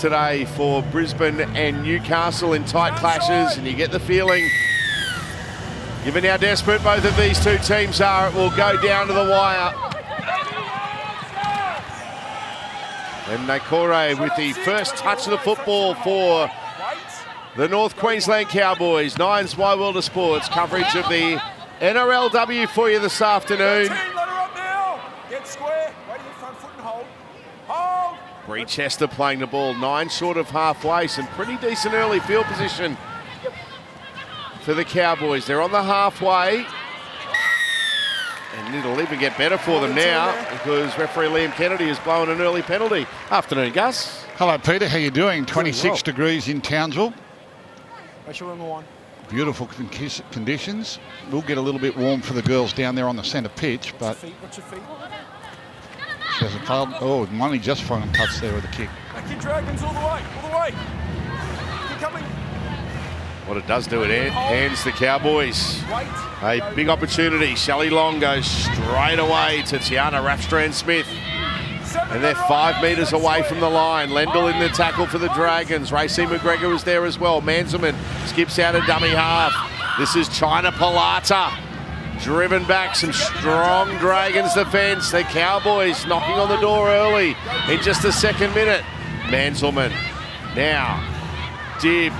Today for Brisbane and Newcastle in tight clashes, and you get the feeling, given how desperate both of these two teams are, it will go down to the wire. And Nakore with the first touch of the football for the North Queensland Cowboys. Nine's Wide World of Sports coverage of the NRLW for you this afternoon. Breechester playing the ball, 9 short of halfway. Some pretty decent early field position for the Cowboys. They're on the halfway. And it'll even get better for them now because referee Liam Kennedy has blown an early penalty. Afternoon, Gus. Hello, Peter. How you doing? 26 degrees in Townsville. Beautiful conditions. We'll get a little bit warm for the girls down there on the centre pitch, but What's your feet? she hasn't failed. Oh, Money just finally touched there with a kick. Back your Dragons all the way, all the way. Keep coming. What it does do, it hands the Cowboys Wait. a big opportunity. Shelley Long goes straight away to Tiana Raffstrand-Smith. And they're 5 metres away from the line. Lendl in the tackle for the Dragons. Racy McGregor was there as well. Manzelman skips out a dummy half. This is China Palata. Driven back, some strong Dragons defence. The Cowboys knocking on the door early in just the second minute. Manzelman now. Dib.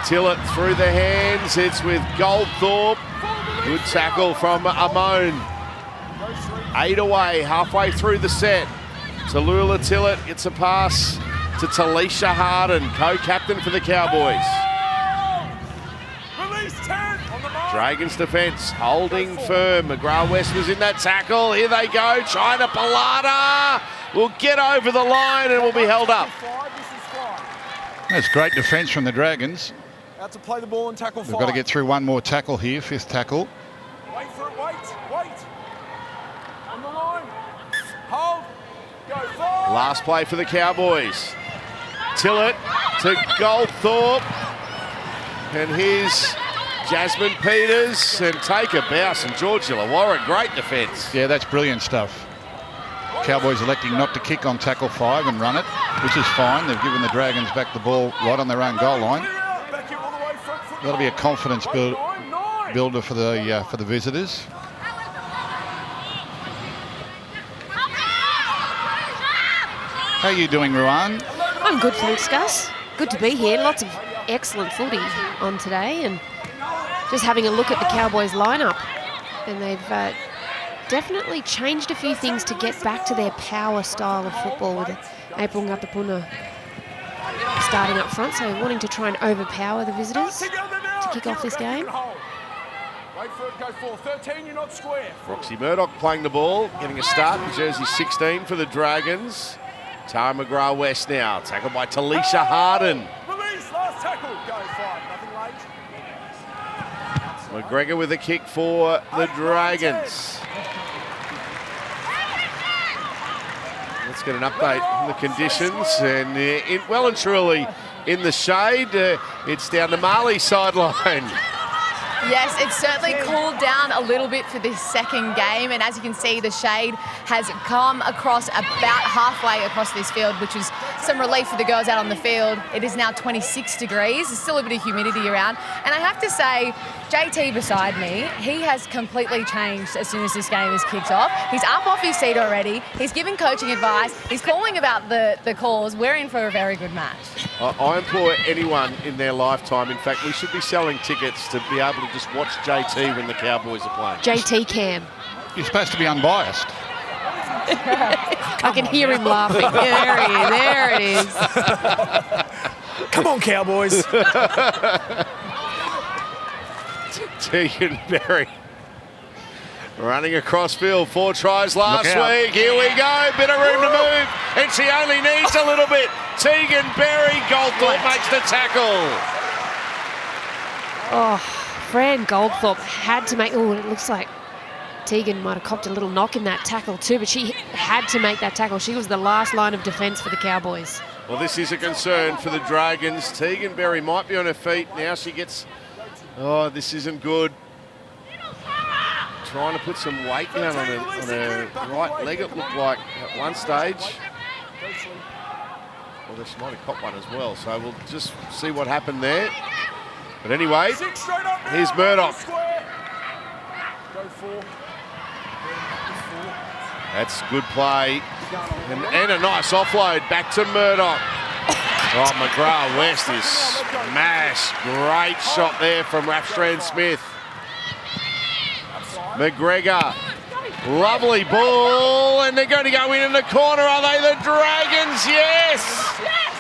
Tillett through the hands. It's with Goldthorpe. Good tackle from Amon. 8 away, halfway through the set. Tallulah Tillett gets a pass to Talisha Harden, co-captain for the Cowboys. Release 10 on the mark. Dragons defence holding firm. McGrath-West was in that tackle. Here they go. China Palata will get over the line and will be held up. That's great defence from the Dragons. Out to play the ball and tackle 5. We've got to get through one more tackle here, 5th tackle. Wait for it, wait. On the line. Hold. Go 5. Last play for the Cowboys. Tillett to Goldthorpe. And here's Jasmine Peters and take a bounce. And George Illawarra, great defence. Yeah, that's brilliant stuff. Cowboys electing not to kick on tackle 5 and run it, which is fine. They've given the Dragons back the ball right on their own goal line. That'll be a confidence builder for the visitors. How are you doing, Ruan? I'm good, thanks, Gus. Good to be here. Lots of excellent footy on today, and just having a look at the Cowboys lineup. And they've definitely changed a few things to get back to their power style of football with April Ngatapuna starting up front, so wanting to try and overpower the visitors to kick off this game. Wait for it, go 4. 13, you're not square. Roxy Murdoch playing the ball, getting a start in jersey 16 for the Dragons. Tara McGrath-West now, tackled by Talisha Harden. Release, last tackle. Go 5, nothing late. McGregor with a kick for the Dragons. Let's get an update on the conditions, and well and truly in the shade. It's down to Marley's sideline. Yes, it's certainly cooled down a little bit for this second game, and as you can see, the shade has come across about halfway across this field, which is some relief for the girls out on the field. It is now 26 degrees. There's still a bit of humidity around, and I have to say, JT beside me, he has completely changed as soon as this game has kicked off. He's up off his seat already. He's giving coaching advice. He's calling about the calls. We're in for a very good match. I implore anyone in their lifetime, in fact, we should be selling tickets to be able to just watch JT when the Cowboys are playing. JT Cam. You're supposed to be unbiased. I can hear him laughing. Yeah, there it is. Come on, Cowboys. Tegan Berry running across field. 4 tries last week. Here we go. Bit of room to move. And she only needs a little bit. Tegan Berry, Goldthorpe makes the tackle. Oh, Fran Goldthorpe had to make... Oh, it looks like Tegan might have copped a little knock in that tackle too, but she had to make that tackle. She was the last line of defence for the Cowboys. Well, this is a concern for the Dragons. Tegan Berry might be on her feet. Now she gets... Oh, this isn't good. Trying to put some weight down on her right leg, it looked like at one stage. Well, she might have caught one as well, so we'll just see what happened there. But anyway, here's Murdoch. Go 4. That's good play. And a nice offload back to Murdoch. Oh, McGrath West is smashed. Great shot there from Rafstrand Smith. McGregor. Lovely ball, and they're going to go in the corner. Are they the Dragons? Yes!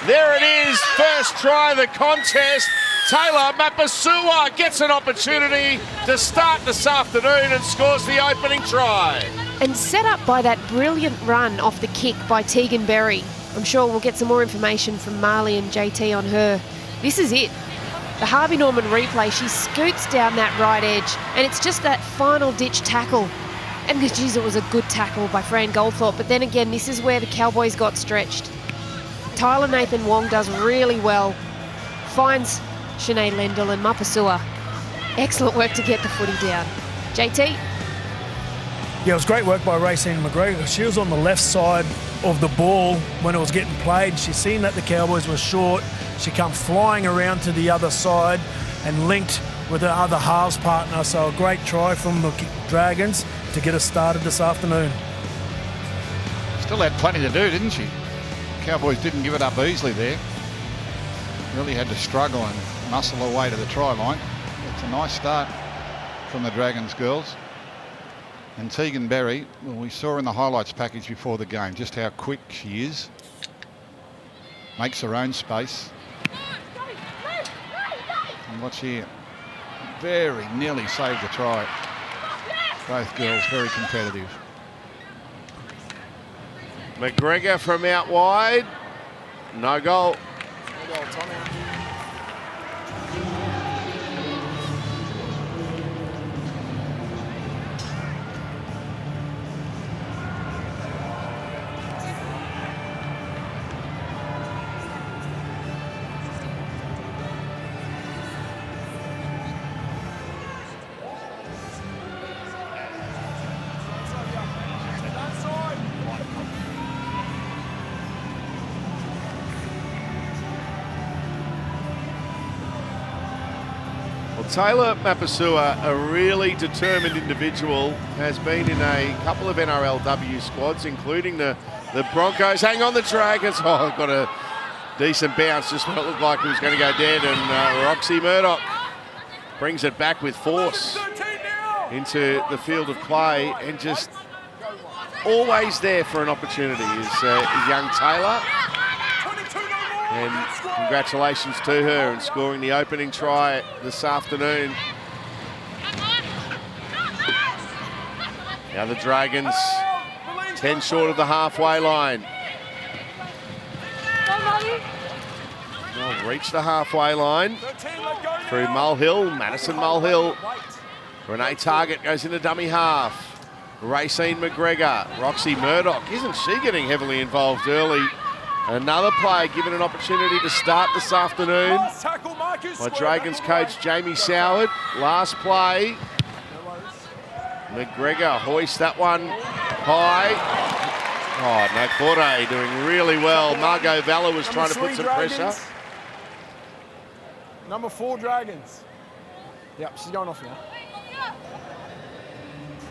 There it is, first try of the contest. Taylor Mapasua gets an opportunity to start this afternoon and scores the opening try. And set up by that brilliant run off the kick by Tegan Berry. I'm sure we'll get some more information from Marley and JT on her. This is it. The Harvey Norman replay, she scoots down that right edge, and it's just that final ditch tackle. And geez, it was a good tackle by Fran Goldthorpe, but then again, this is where the Cowboys got stretched. Tyler Nathan Wong does really well, finds Sinead Lendl and Mapasua. Excellent work to get the footy down. JT? Yeah, it was great work by Racine McGregor. She was on the left side of the ball when it was getting played. She seen that the Cowboys were short. She come flying around to the other side and linked with her other halves partner. So a great try from the Dragons to get us started this afternoon. Still had plenty to do, didn't she? Cowboys didn't give it up easily there. Really had to struggle and muscle her way to the try line. It's a nice start from the Dragons girls. And Tegan Berry, well, we saw in the highlights package before the game just how quick she is. Makes her own space. And watch here. Very nearly saved the try. Both girls very competitive. McGregor from out wide. No goal. Taylor Mapasua, a really determined individual, has been in a couple of NRLW squads, including the Broncos. Hang on, the Dragons. Oh, got a decent bounce, just when it looked like it was going to go dead. And Roxy Murdoch brings it back with force into the field of play, and just always there for an opportunity is young Taylor. And congratulations to her in scoring the opening try this afternoon. Now the Dragons 10 short of the halfway line. They'll reach the halfway line through Mulhill, Madison Mulhill. Renee Target goes into dummy half. Racine McGregor, Roxy Murdoch. Isn't she getting heavily involved early? Another player given an opportunity to start this afternoon by Dragons coach Jamie Soward. Last play. McGregor hoists that one high. Oh, Nakore doing really well. Margot Valla was trying to put some pressure. Number 4 Dragons. Yep, she's going off now.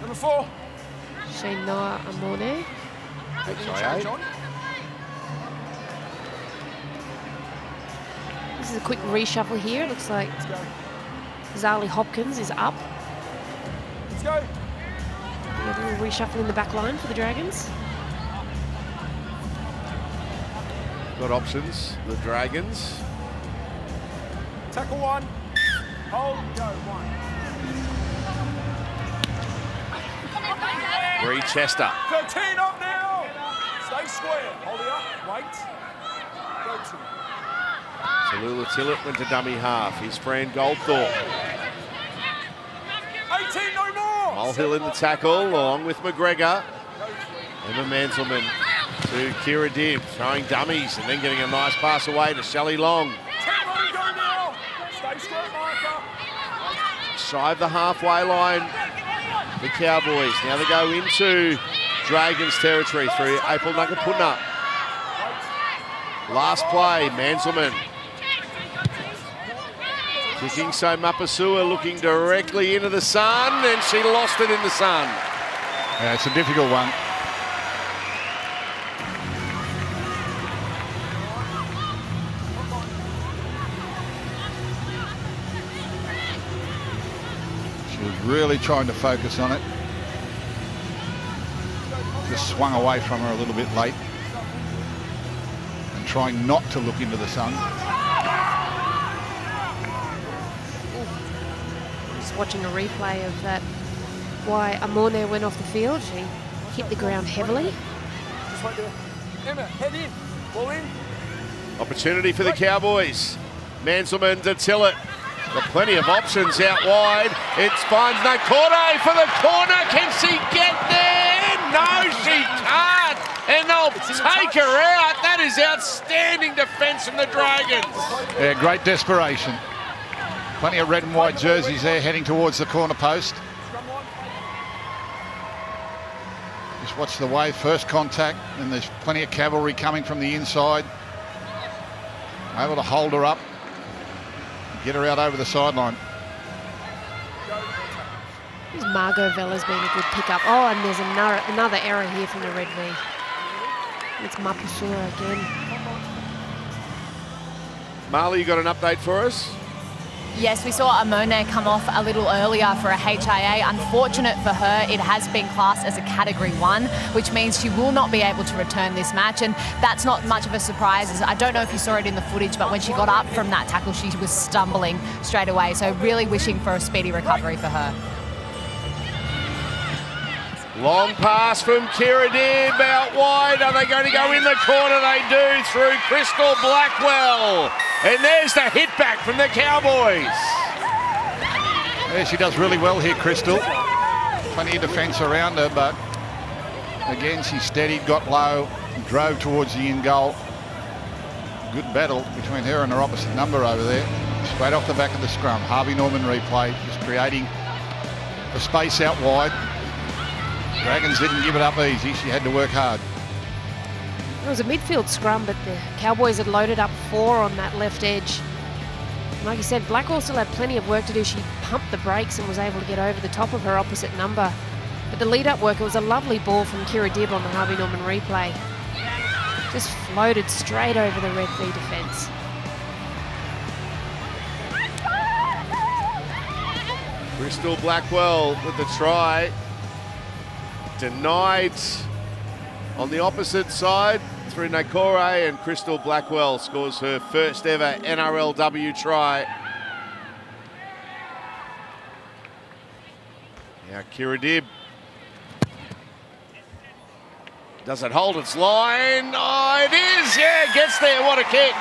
Number 4. Shane Noah Amone. Sorry, This is a quick reshuffle here. It looks like Zali Hopkins is up. Let's go. A little reshuffle in the back line for the Dragons. Got options, the Dragons. Tackle 1. Hold, go 1. Bree Chester. 13 up now. Stay square. Hold it up. Wait. Go 2. Tallulah Tillett went to dummy half. Here's Fran Goldthorpe. 18, no more. Mulhill in the tackle, along with McGregor. Emma Manselman to Kira Dibb, throwing dummies and then getting a nice pass away to Shelley Long. 10 on go now. Stay square, marker. Shy of the halfway line, the Cowboys. Now they go into Dragons territory through April Nakapuna. Last play, Manselman. Kicking, so Mapasua looking directly into the sun, and she lost it in the sun. Yeah, it's a difficult one. She was really trying to focus on it. Just swung away from her a little bit late. And trying not to look into the sun. Just watching a replay of that, why Amone went off the field. She hit the ground heavily. Just right there. Emma, head in. Ball in. Opportunity for the Cowboys. Manselman to Tillett. Got plenty of options out wide. It finds Nakore for the corner. Can she get there? No, she can't. And they'll take her out. That is outstanding defence from the Dragons. Yeah, great desperation. Plenty of red and white jerseys there heading towards the corner post. Just watch the wave, first contact, and there's plenty of cavalry coming from the inside. Able to hold her up, get her out over the sideline. Margot Vella's been a good pickup. Oh, and there's another error here from the Red V. It's Mapusua again. Marley, you got an update for us? Yes, we saw Amone come off a little earlier for a HIA. Unfortunate for her, it has been classed as a Category 1, which means she will not be able to return this match. And that's not much of a surprise. I don't know if you saw it in the footage, but when she got up from that tackle, she was stumbling straight away. So really wishing for a speedy recovery for her. Long pass from Kira Dibb out wide. Are they going to go in the corner? They do, through Crystal Blackwell. And there's the hit back from the Cowboys. Yeah, she does really well here, Crystal. Plenty of defence around her, but again, she steadied, got low, drove towards the in goal. Good battle between her and her opposite number over there. Straight off the back of the scrum. Harvey Norman replay, just creating the space out wide. Dragons didn't give it up easy. She had to work hard. It was a midfield scrum, but the Cowboys had loaded up 4 on that left edge. And like you said, Blackwell still had plenty of work to do. She pumped the brakes and was able to get over the top of her opposite number. But the lead-up work, it was a lovely ball from Kira Dibb on the Harvey Norman replay. Just floated straight over the Red V defence. Crystal Blackwell with the try. Denied on the opposite side through Nakore, and Crystal Blackwell scores her first ever NRLW try. Now Kira Dibb. Does it hold its line? Oh, it is, yeah, gets there, what a kick.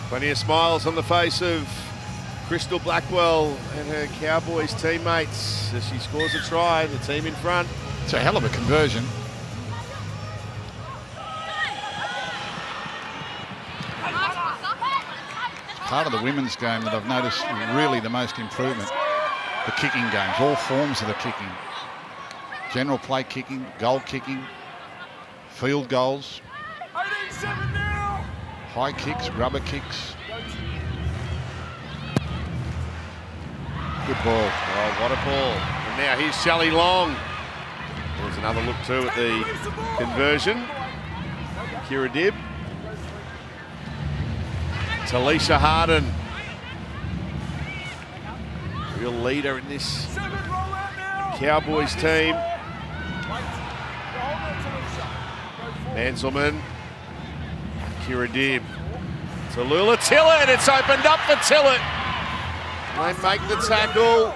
Plenty of smiles on the face of Crystal Blackwell and her Cowboys teammates as she scores a try, the team in front. It's a hell of a conversion. Part of the women's game that I've noticed really the most improvement, the kicking games, all forms of the kicking. General play kicking, goal kicking, field goals. 18-7 now. High kicks, rubber kicks. Good ball. Oh, what a ball. And now here's Shelley Long. There's another look too at the conversion. Kira Dibb. Talisha Harden. Real leader in this Cowboys team. Manselman. Kira Dibb. Tallulah Tillett. It's opened up for Tillett. They make the tackle.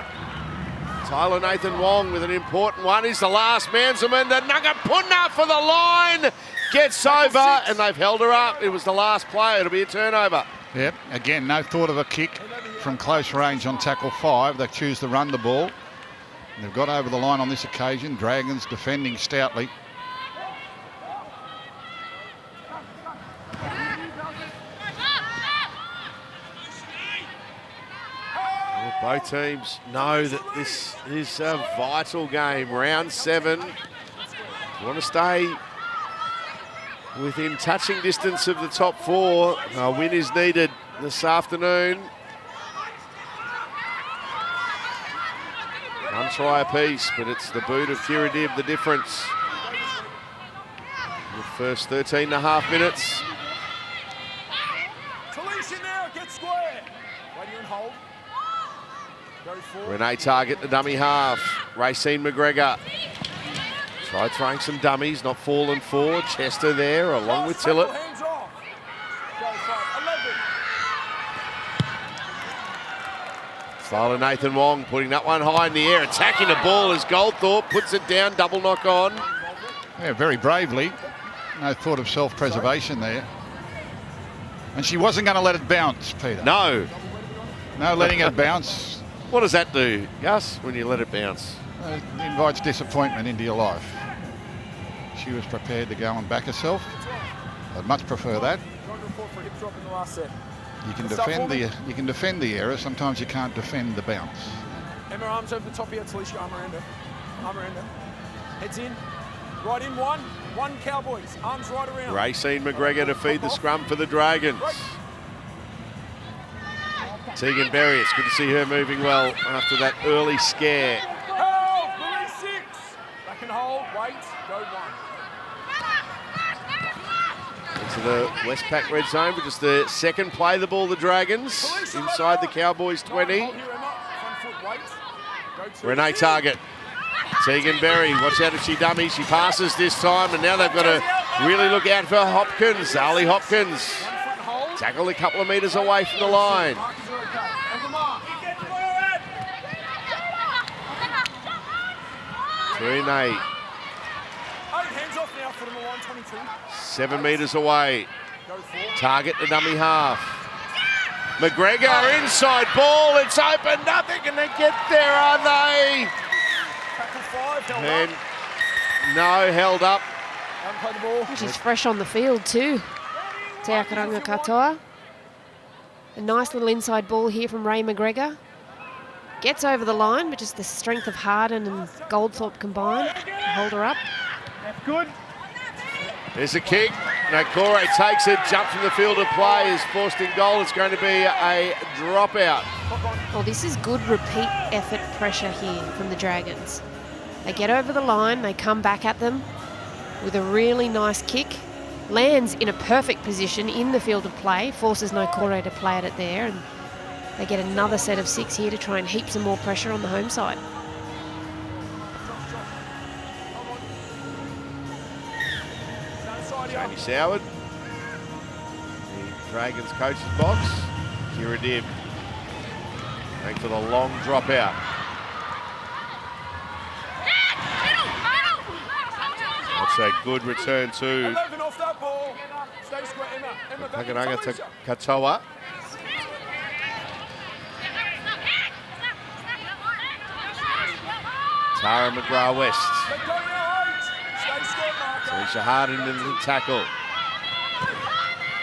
Tyler Nathan Wong with an important one. He's the last manselman. The Nungapuna for the line. Gets over, and they've held her up. It was the last play. It'll be a turnover. Yep, again, no thought of a kick from close range on tackle 5. They choose to run the ball. And they've got over the line on this occasion. Dragons defending stoutly. Well, both teams know that this is a vital game. Round 7. You want to stay within touching distance of the top 4. A win is needed this afternoon. One try apiece, but it's the boot of Kiradib the difference. The first 13 and a half minutes. Talisha now, get square. Waiting and hold. Go forward. Renee Target, the dummy half. Racine McGregor. Tried throwing some dummies, not fallen forward. Chester there, along with Tillett. Hands off. Go 5, 11. Tyler Nathan Wong putting that one high in the air, attacking the ball as Goldthorpe puts it down, double knock on. Yeah, very bravely. No thought of self-preservation there. And she wasn't going to let it bounce, Peter. No. No letting it bounce. What does that do, Gus, when you let it bounce? It invites disappointment into your life. She was prepared to go and back herself. I'd much prefer that. Report for a hip drop in the last set. You can defend the error. Sometimes you can't defend the bounce. Emma, arms over the top here. Talisha, arm around her. Arm around her. Heads in. Right in one. One Cowboys. Arms right around. Racine McGregor to feed the scrum for the Dragons. Tegan Berry, it's good to see her moving well after that early scare. Hold. Release 6. Back and hold. Wait. Go 1. Into the Westpac red zone, but just the second play the ball, the Dragons, inside the Cowboys 20. Hold here, Emma. Front foot. Wait. Go 2. Renee Target. Tegan Berry, watch out if she dummies. She passes this time, and now they've got to really look out for Hopkins. Ali Hopkins. Tackle a couple of metres away from the line. Markers are okay. On the mark. 3 and 8. 8. Hands off now. Foot on the line. 22. 7 metres away. Go 4. Target the dummy half. McGregor inside ball. It's open. Nothing going to get there, are they? Tackle 5. Held And up. no, held up. Unplay the ball. She's fresh on the field too. Te Akaranga katoa. A nice little inside ball here from Ray McGregor. Gets over the line, but just the strength of Harden and Goldthorpe combined to hold her up. That's good. There's a kick. Nakore takes it, jump from the field of play, is forced in goal. It's going to be a dropout. Well, this is good repeat effort pressure here from the Dragons. They get over the line, they come back at them with a really nice kick. Lands in a perfect position in the field of play, forces Nakore to play at it there, and they get another set of 6 here to try and heap some more pressure on the home side. Jamie Soward, the Dragons coach's box. Kira Dibb going for the long dropout. That's a good return to 11 off that ball. Stay square, Emma. Emma back in Takananga Talisha. Katoa. Tara McGrath-West. Let go now, 8. Stay square, marker. Alicia Harden in the tackle.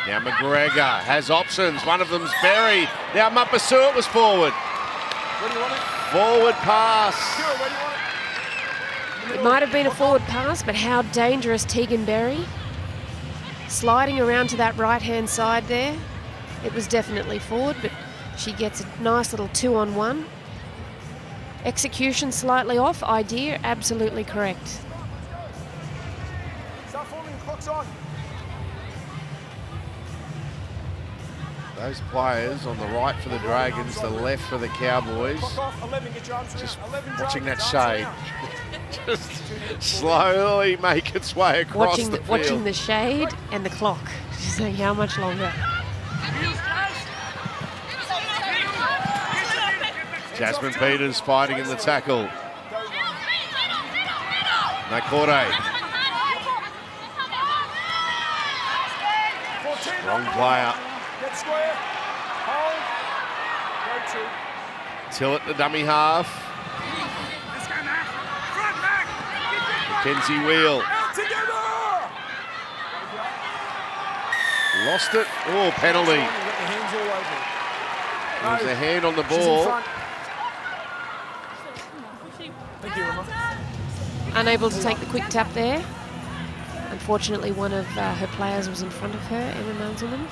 Now McGregor has options. One of them's Berry. Now Mapasua was forward. Where do you want it? Forward pass. Kira, where do you want it? It might have been a forward pass, but how dangerous Tegan Berry. Sliding around to that right-hand side there. It was definitely forward, but she gets a nice little 2-on-1. Execution slightly off, idea absolutely correct. Start forming, clock's on. Those players on the right for the Dragons, the left for the Cowboys. Clock off, 11, get your arms around. Just 11 watching that Dragons, arms shade. around. Just slowly make its way across the field. Watching the shade and the clock. Just saying how much longer. Jasmine Peters fighting in the tackle. Nakore. Strong player. Get square. Hold. Go to. Tillett, the dummy half. Mackenzie Wheel. Out together. Lost it. Oh, penalty. Get the hands all over it. There's a hand on the She's in ball. front. Thank you, Emma. Unable to take the quick tap there. Unfortunately, one of her players was in front of her, Emma Manzelman.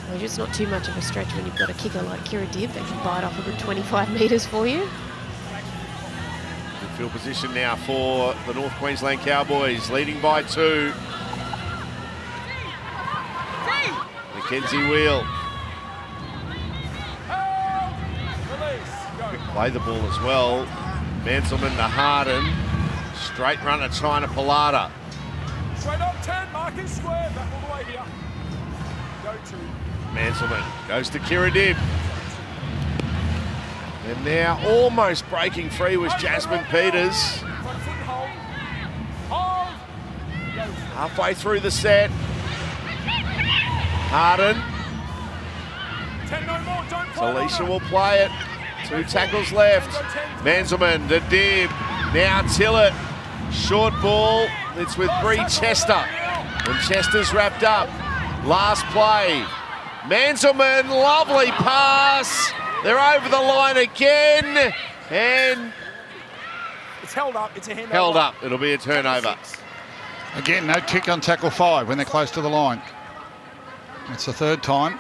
Well, it's not too much of a stretch when you've got a kicker like Kira Dibb that can bite off a good 25 metres for you. Good field position now for the North Queensland Cowboys, leading by 2. Mackenzie Wheel. Quick play the ball as well. Manselman to Harden. Straight runner trying to Pilata. Straight up 10, Marcus square. Back all the way here. Go to. Manselman goes to Kira Dibb. And now almost breaking free was Jasmine Peters. Front foot and hold. Hold. Go. Halfway through the set. Harden. 10 no more. Don't So play. Alicia will play it. 2 tackles left. Manselman to Dibb. Now Tillett. Short ball. It's with Bree Chester. And Chester's wrapped up. Last play. Manselman, lovely pass. They're over the line again. And It's held up. It's a hand held over. up. It'll be a turnover. Again, no kick on tackle 5 when they're close to the line. It's the 3rd time.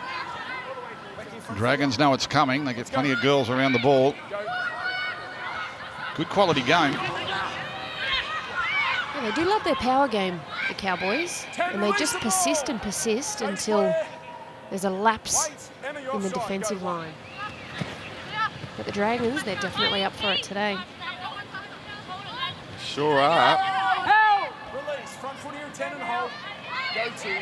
Dragons know it's coming. They get plenty of girls around the ball. Good quality game. Yeah, they do love their power game, the Cowboys, and they just persist and persist until there's a lapse in the defensive line. But the Dragons, they're definitely up for it today. Sure are. Release. Front foot here, 10 and hold. Go to.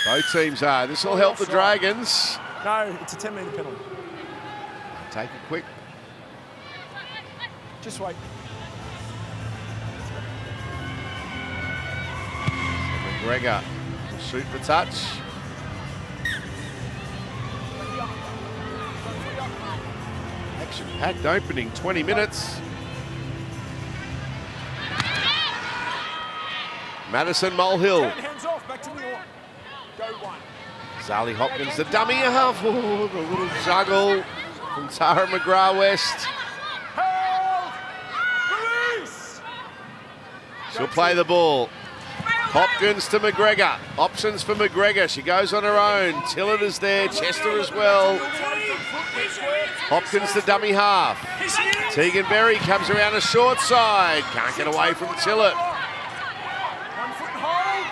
Both teams are. This will help the Dragons. No, it's a 10-metre penalty. Take it quick. Just wait. McGregor will shoot the touch. Action-packed opening, 20 minutes. Madison Mulhill. 10 hands off. Back to the order. Go 1. Zali Hopkins, the dummy half. Oh, the little juggle from Tara McGrath-West. Hold. Release. She'll play the ball. Hopkins to McGregor. Options for McGregor. She goes on her own. Tillett is there. Chester as well. Hopkins the dummy half. Tegan Berry comes around the short side. Can't get away from Tillett. 1 foot and hold.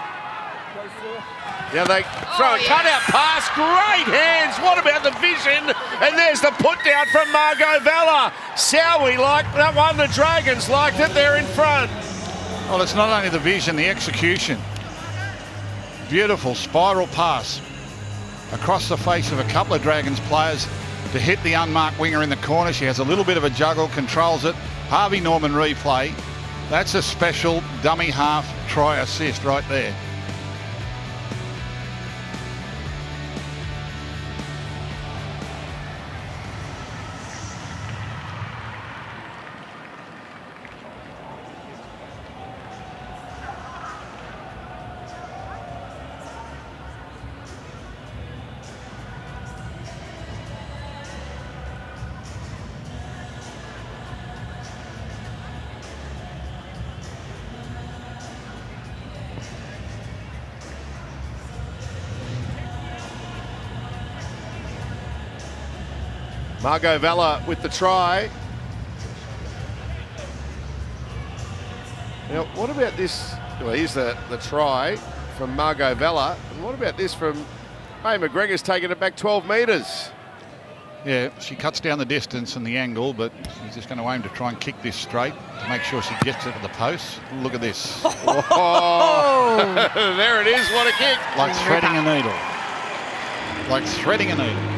Go 4. Now they throw a cutout pass. Great hands. What about the vision? And there's the put down from Margot Vella. Sowie liked that one. The Dragons liked it. They're in front. Well, it's not only the vision, the execution. Beautiful spiral pass across the face of a couple of Dragons players to hit the unmarked winger in the corner. She has a little bit of a juggle, controls it. Harvey Norman replay. That's a special dummy half try assist right there. Margot Vella with the try. Now, what about this? Well, here's the try from Margot Vella. And what about this from May McGregor's taking it back 12 metres? Yeah, she cuts down the distance and the angle, but she's just going to aim to try and kick this straight to make sure she gets it to the post. Look at this. Oh, there it is. What a kick. Like threading a needle. like threading a needle.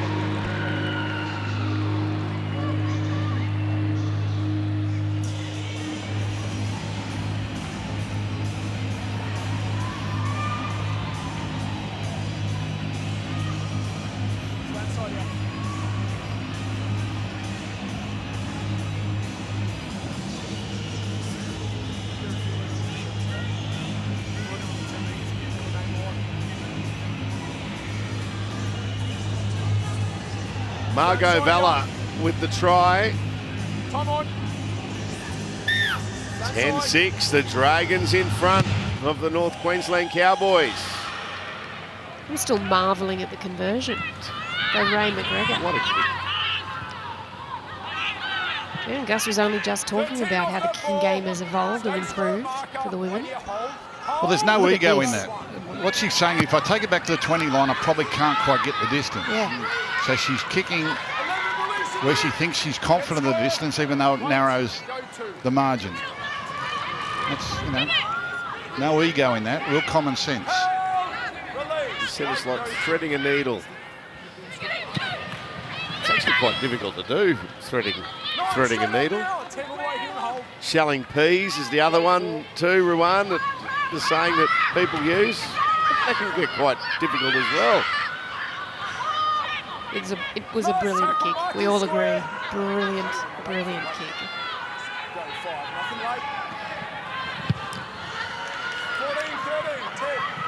Margot Vella with the try. Time on. 10-6, the Dragons in front of the North Queensland Cowboys. I'm still marvelling at the conversion by Ray McGregor. What a kick. Yeah, and Gus was only just talking about how the kicking game has evolved and improved for the women. Well, there's no Look at ego in this. that. What she's saying, if I take it back to the 20 line, I probably can't quite get the distance. Yeah. So she's kicking where she thinks she's confident of the distance, even though it narrows the margin. That's, you know, no ego in that, real common sense. He said it's like threading a needle. It's actually quite difficult to do, threading a needle. Shelling peas is the other one too, Ruan, that the saying that people use. That can get quite difficult as well. It was a brilliant kick. We all agree. Brilliant kick.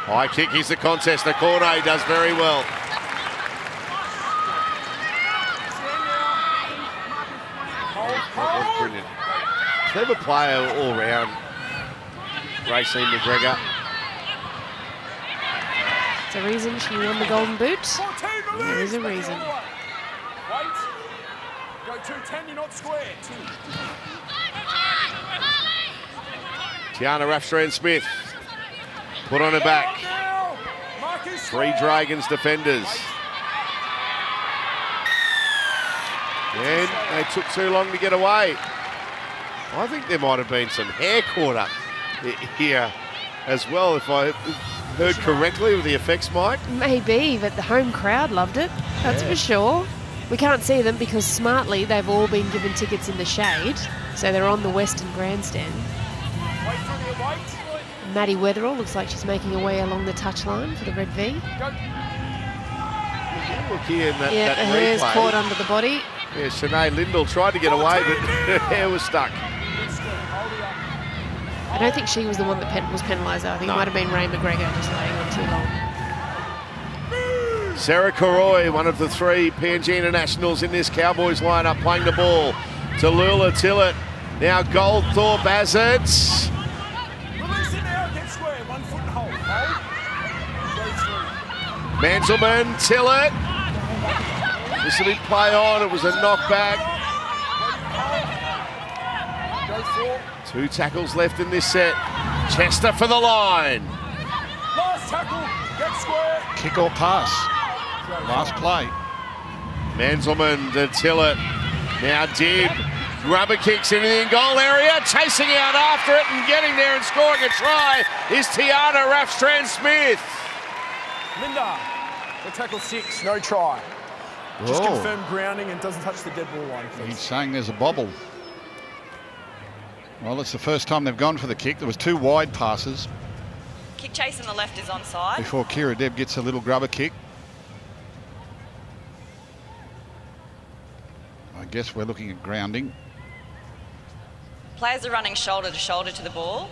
High kick is the contest. The Cornet does very well. That was brilliant. Clever player all round. Racine McGregor. It's a reason she won the Golden Boot. There is a reason. Wait. Go 2-10, you're not square. Tiana Raffstrand-Smith put on her back. Three Dragons defenders. And they took too long to get away. I think there might have been some hair caught up here as well, if I heard correctly with the effects mic. Maybe, but the home crowd loved it. That's for sure. We can't see them because smartly they've all been given tickets in the shade, so they're on the Western Grandstand. Maddie Weatherall looks like she's making her way along the touchline for the Red V. Look here in that, Yeah, that her hair's replay. caught under the body. Yeah, Shanae Lindell tried to get away, but her hair was stuck. I don't think she was the one that was penalised, though. I think No. it might have been Ray McGregor just laying on too long. Sarah Koroy, one of the three PNG internationals in this Cowboys lineup, playing the ball to Lula Tillett. Now Goldthorpe has it. Release it now, get square. 1 foot and hold. Hold. Manzelman, Tillett. This will be play on. It was a knockback. Go 4. 2 tackles left in this set. Chester for the line. Last tackle. Get square. Kick or pass. Last play. Manzelman to Tillett. Now Dibb. Rubber kicks into the goal area. Chasing out after it and getting there and scoring a try is Tiana Raffstrand-Smith. Linda. The tackle 6. No try. Just Whoa. confirmed grounding and doesn't touch the dead ball line. He's saying there's a bobble. Well, it's the first time they've gone for the kick. There was 2 wide passes Kick chase on the left is onside. before Kira Deb gets a little grubber kick. I guess we're looking at grounding. Players are running shoulder to shoulder to the ball.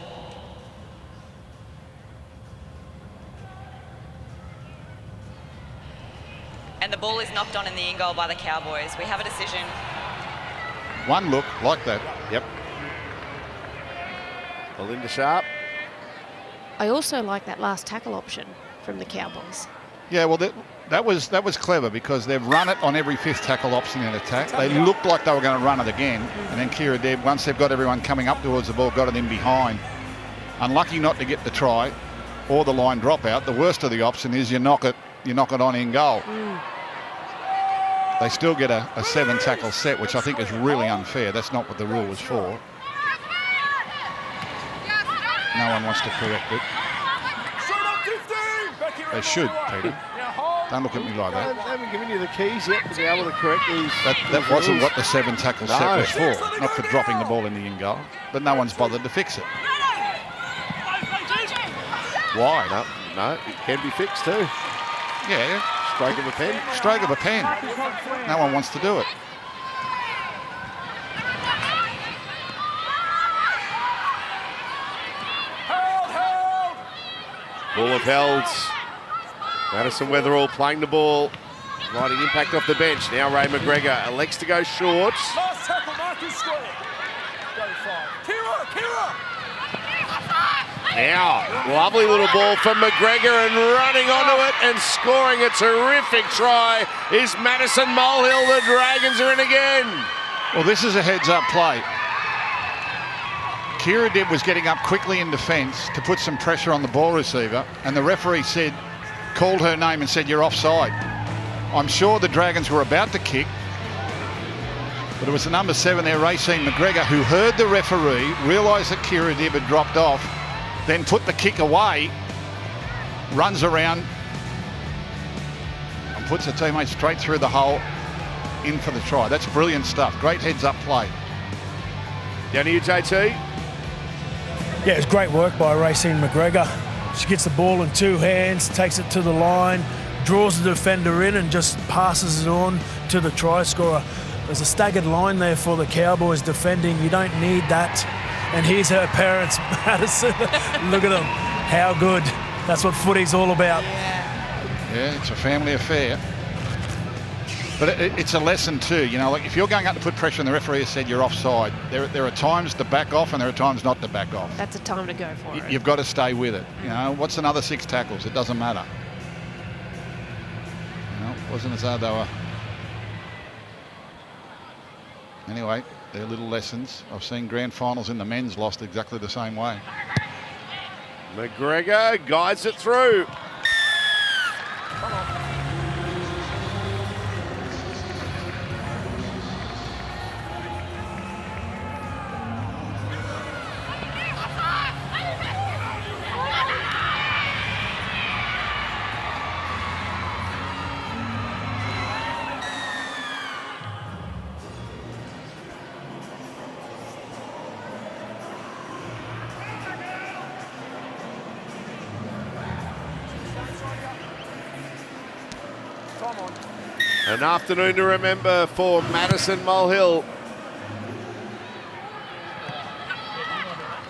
And the ball is knocked on in the in goal by the Cowboys. We have a decision. One look like that. Yep. Belinda Sharp. I also like that last tackle option from the Cowboys. Yeah, well, that was clever because they've run it on every 5th tackle option in attack. They looked like they were going to run it again. And then Kira Deb, once they've got everyone coming up towards the ball, got it in behind. Unlucky not to get the try or the line dropout. The worst of the option is you knock it on in goal. They still get a 7 tackle set, which I think is really unfair. That's not what the rule was for. No one wants to correct it. Shoot up 15. Back here They should, Peter. Don't look at me like that. They haven't given you the keys yet to be able to correct these. That wasn't what the 7 tackle set No. was for. Not for dropping the ball in the in goal. But no one's bothered to fix it. Why? No, it can be fixed too. Yeah, Stroke of a pen. stroke of a pen. No one wants to do it. Ball of held. Madison Weatherall playing the ball. Riding impact off the bench. Now Ray McGregor elects to go short. Last tackle, Marcus Square. Go 5. Kira! Now, lovely little ball from McGregor and running onto it and scoring a terrific try is Madison Molehill. The Dragons are in again. Well, this is a heads-up play. Kira Dibb was getting up quickly in defence to put some pressure on the ball receiver, and the referee called her name and said, "You're offside." I'm sure the Dragons were about to kick, but it was the number 7 there, Racine McGregor, who heard the referee, realised that Kira Dibb had dropped off, then put the kick away, runs around and puts her teammate straight through the hole, in for the try. That's brilliant stuff. Great heads-up play. Down to you, JT. Yeah, it's great work by Racine McGregor. She gets the ball in 2 hands, takes it to the line, draws the defender in and just passes it on to the try scorer. There's a staggered line there for the Cowboys defending. You don't need that. And here's her parents, Madison. Look at them. How good. That's what footy's all about. Yeah, it's a family affair. But it's a lesson too, you know, like if you're going up to put pressure and the referee has said you're offside, there are times to back off and there are times not to back off. That's a time to go for it. You've got to stay with it. You know, what's another 6 tackles? It doesn't matter. You know, it wasn't as though they were... Anyway, they're little lessons. I've seen grand finals in the men's lost exactly the same way. McGregor guides it through. An afternoon to remember for Madison Molehill.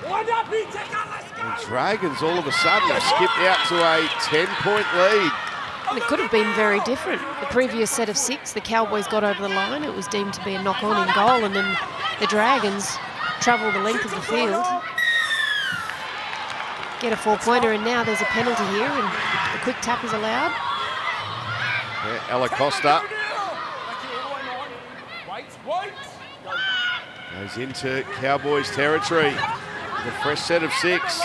The Dragons all of a sudden have skipped out to a 10-point lead. And it could have been very different. The previous set of 6, the Cowboys got over the line. It was deemed to be a knock-on in goal, and then the Dragons travel the length of the field, get a 4-pointer, and now there's a penalty here, and a quick tap is allowed. Yeah, Ella Costa goes into Cowboys territory with a fresh set of 6.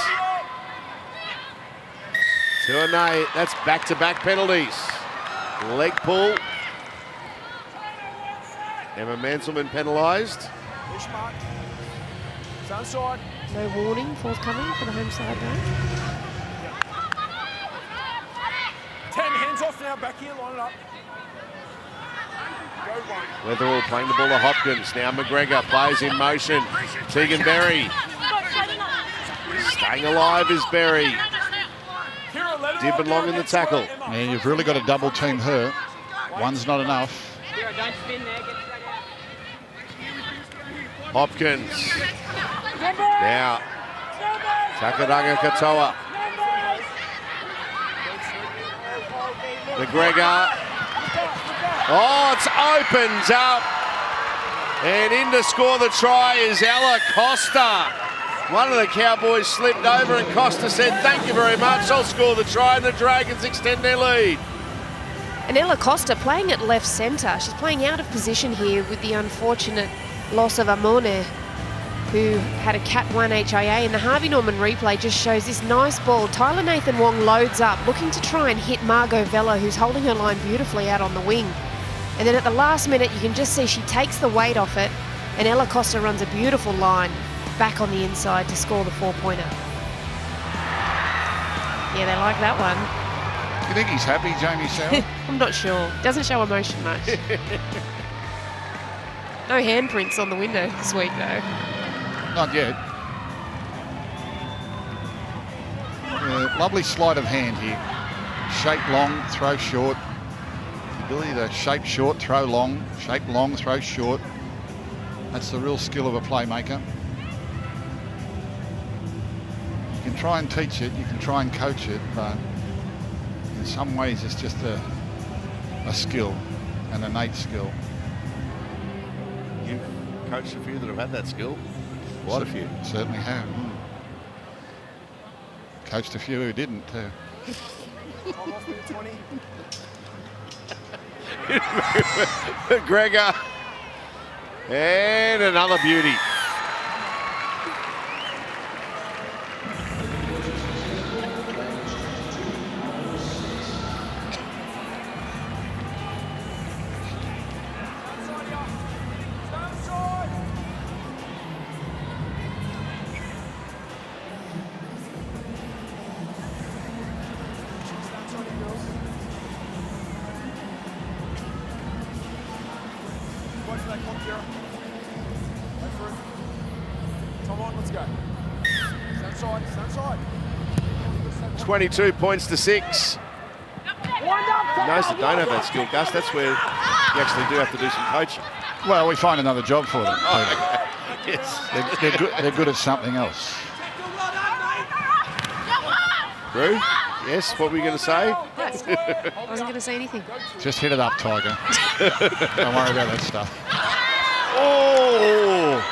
2 and 8. That's back-to-back penalties. Leg pull. Emma Manselman penalised. No warning forthcoming for the home side though. 10 hands off now, back here, line it up. Weatherall playing the ball to Hopkins. Now McGregor plays in motion. Tegan Berry. Staying alive is Berry. Dibb and Long in the tackle. Yeah, you've really got to double team her. One's not enough. Hopkins. Now Takadanga Katoa. McGregor. Oh, it's opened up. And in to score the try is Ella Costa. One of the Cowboys slipped over and Costa said, "Thank you very much, I'll score the try," and the Dragons extend their lead. And Ella Costa playing at left centre. She's playing out of position here with the unfortunate loss of Amone, who had a Cat 1 HIA. And the Harvey Norman replay just shows this nice ball. Tyler Nathan Wong loads up, looking to try and hit Margot Vella, who's holding her line beautifully out on the wing. And then at the last minute, you can just see she takes the weight off it, and Ella Costa runs a beautiful line back on the inside to score the 4-pointer. Yeah, they like that one. You think he's happy, Jamie Sowell? I'm not sure. Doesn't show emotion much. No handprints on the window this week, though. Not yet. Lovely sleight of hand here. Shape long, throw short. The ability to shape short, throw long, shape long, throw short. That's the real skill of a playmaker. You can try and teach it, you can try and coach it, but in some ways it's just a skill, an innate skill. You've coached a few that have had that skill. Quite a few. Certainly have. Coached a few who didn't too. McGregor. And another beauty. Come on, let's go. Stand side. 22 points to 6. Those that don't have that skill, Gus, that's where you actually do have to do some coaching. Well, we find another job for them. Yes. They're good at something else. Brew? Yes, what were you going to say? I wasn't going to say anything. Just hit it up, Tiger. Don't worry about that stuff. Oh!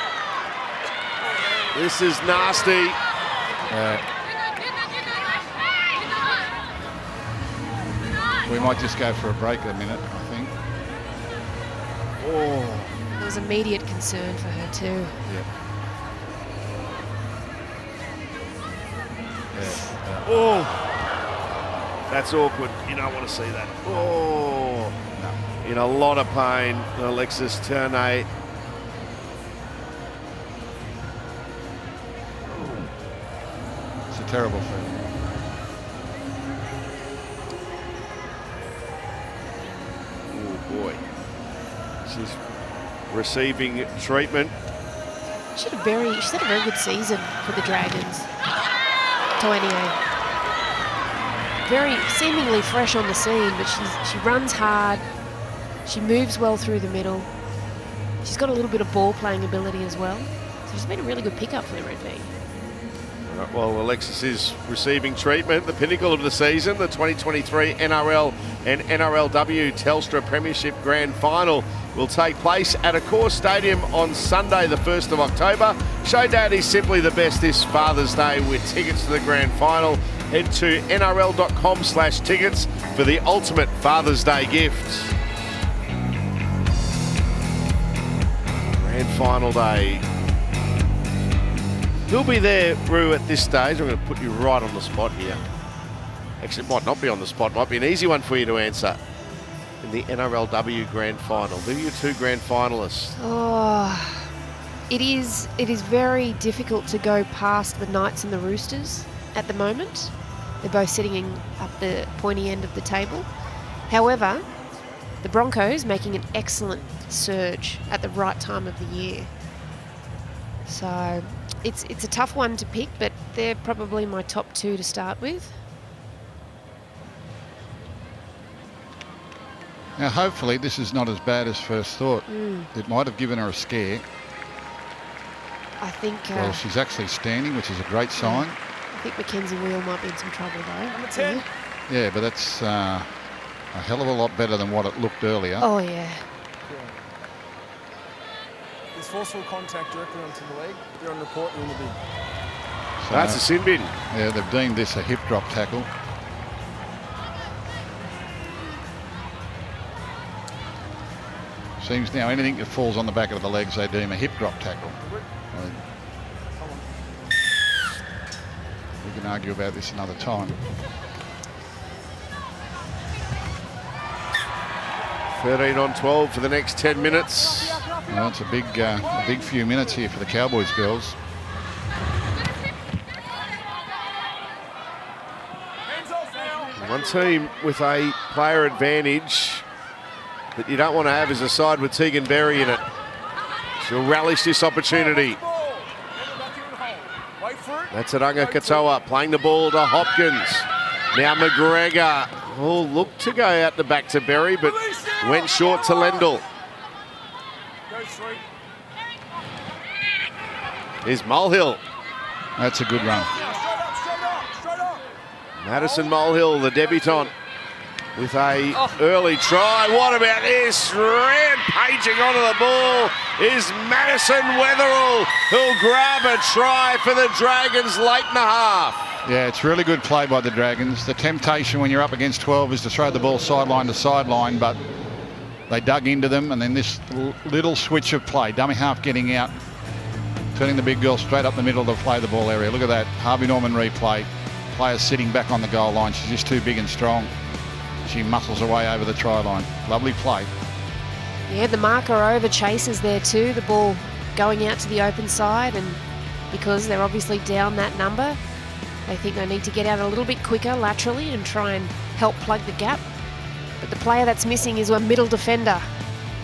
This is nasty. We might just go for a break a minute, I think. Oh. There was immediate concern for her too. Yep. Yeah. Oh. That's awkward. You don't want to see that. Oh. No. In a lot of pain, Alexis Ternay. It's a terrible feeling. Oh boy. She's receiving treatment. She's had a very good season for the Dragons. Toania. Very seemingly fresh on the scene, but she runs hard. She moves well through the middle. She's got a little bit of ball playing ability as well. So she's been a really good pickup for the Red Bee. Well, Alexis is receiving treatment. The pinnacle of the season, the 2023 NRL and NRLW Telstra Premiership Grand Final will take place at Accor Stadium on Sunday, the 1st of October. Show Dad is simply the best this Father's Day with tickets to the Grand Final. Head to nrl.com/tickets for the ultimate Father's Day gift. Grand Final day. Who'll be there, Roo, at this stage? I'm going to put you right on the spot here. Actually, it might not be on the spot. It might be an easy one for you to answer. In the NRLW Grand Final, who are your two Grand Finalists? Oh, it is very difficult to go past the Knights and the Roosters at the moment. They're both sitting up the pointy end of the table. However, the Broncos making an excellent surge at the right time of the year. So it's a tough one to pick, but they're probably my top two to start with. Now, hopefully, this is not as bad as first thought. It might have given her a scare. I think. Well, she's actually standing, which is a great sign. I think Mackenzie Wheel might be in some trouble though. Number 10. Yeah, but that's a hell of a lot better than what it looked earlier. Oh yeah. There's forceful contact directly onto the leg. They're on report in the bin. So, That's a sin bin. yeah, they've deemed this a hip drop tackle. Seems now anything that falls on the back of the legs they deem a hip drop tackle. We can argue about this another time. 13 on 12 for the next 10 minutes. Well, it's a big few minutes here for the Cowboys girls. Hands off now. One One team with a player advantage that you don't want to have is a side with Tegan Berry in it. She'll relish this opportunity. That's Aranga Katoa playing the ball to Hopkins. Now McGregor looked to go out the back to Berry, but went short to Lendl. Here's Mulhill. That's a good run. Madison Mulhill, the debutant, with a early try. What about this? Rampaging onto the ball is Madison Wetherell, who'll grab a try for the Dragons late in the half. Yeah, it's really good play by the Dragons. The temptation when you're up against 12 is to throw the ball sideline to sideline, but they dug into them, and then this little switch of play, dummy half getting out, turning the big girl straight up the middle to play the ball area. Look at that, Harvey Norman replay. Player sitting back on the goal line. She's just too big and strong. She muscles away over the try line. Lovely play. Yeah, the marker over chases there too. The ball going out to the open side, and because they're obviously down that number, they think they need to get out a little bit quicker laterally and try and help plug the gap. But the player that's missing is a middle defender.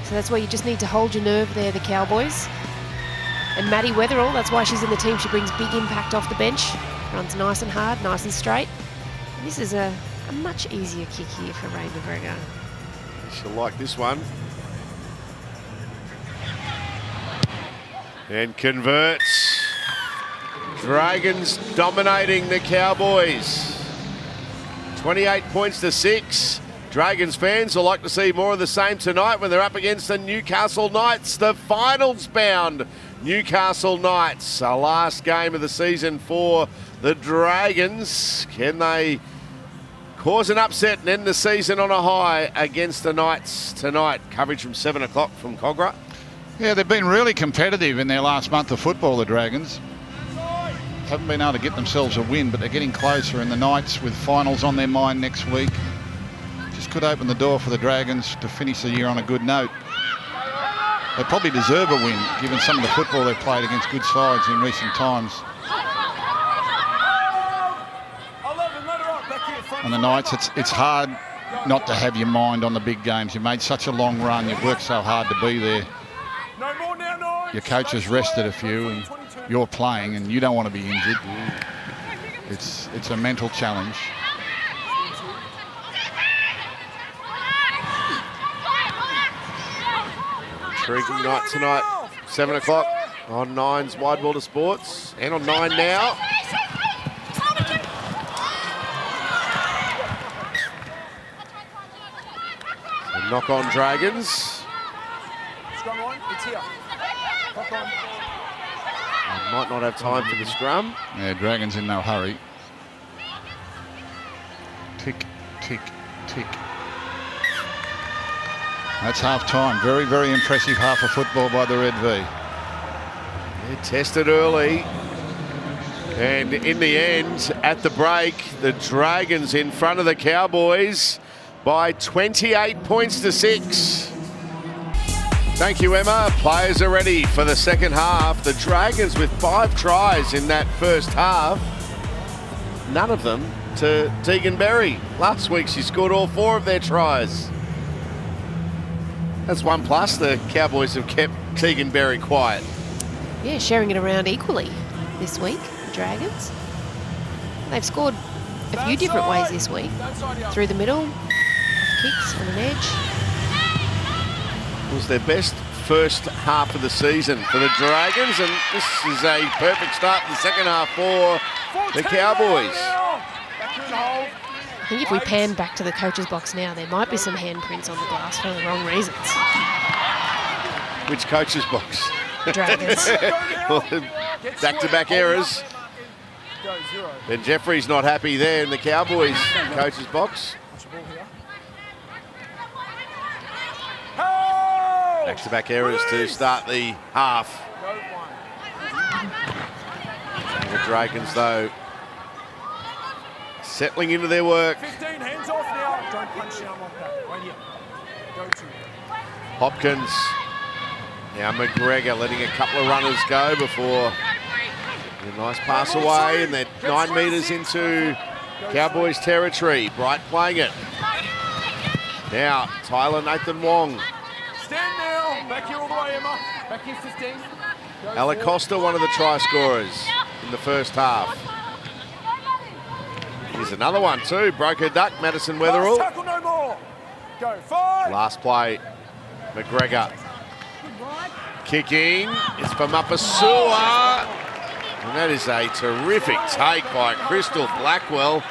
So that's where you just need to hold your nerve there, the Cowboys. And Maddie Wetherell, that's why she's in the team. She brings big impact off the bench. Runs nice and hard, nice and straight. And this is a much easier kick here for Ray McGregor. She'll like this one. And converts. Dragons dominating the Cowboys. 28 points to 6. Dragons fans will like to see more of the same tonight when they're up against the Newcastle Knights, the finals-bound Newcastle Knights. Our last game of the season for the Dragons. Can they cause an upset and end the season on a high against the Knights tonight? Coverage from 7 o'clock from Cogra. Yeah, they've been really competitive in their last month of football, the Dragons. Haven't been able to get themselves a win, but they're getting closer, and the Knights with finals on their mind next week just could open the door for the Dragons to finish the year on a good note. They probably deserve a win, given some of the football they've played against good sides in recent times. And the Knights, it's hard not to have your mind on the big games. You've made such a long run, you've worked so hard to be there. Your coach has rested a few, and you're playing, and you don't want to be injured. It's a mental challenge. Intriguing night tonight, 7 o'clock on 9's Wide World of Sports, and on 9 now. So knock on Dragons. Scrum line, it's here. Knock on. Might not have time for the scrum. Yeah, Dragons in no hurry. Tick, tick, tick. That's half time. Very, very impressive half of football by the Red V. They tested early. And in the end, at the break, the Dragons in front of the Cowboys by 28 points to 6. Thank you, Emma. Players are ready for the second half. The Dragons with 5 tries in that first half. None of them to Tegan Berry. Last week, she scored all 4 of their tries. That's 1+. The Cowboys have kept Tegan Berry quiet. Yeah, sharing it around equally this week, the Dragons. They've scored a few different ways this week. Through the middle, kicks on an edge. It was their best first half of the season for the Dragons, and this is a perfect start in the second half for the Cowboys. I think if we pan back to the coach's box now, there might be some handprints on the glass for the wrong reasons. Which coach's box? The Dragons. Back-to-back errors. Then Jeffrey's not happy there in the Cowboys coach's box. Back-to-back errors to start the half. And the Dragons, though, settling into their work. 15, hands off now. Don't punch down like that. Right here. Go to. Hopkins. Now McGregor letting a couple of runners go before a nice pass away, and they're 9 metres into Cowboys territory. Bright playing it. Now, Tyler Nathan Wong. Stand now. Back here all the way, Emma. Back here, 15. Alacosta, one of the try scorers in the first half. Here's another one too. Broke her duck, Madison Weatherall. Tackle no more. Go, 5. Last play, McGregor. Kicking, it's for Mapasua. And that is a terrific take by Crystal Blackwell.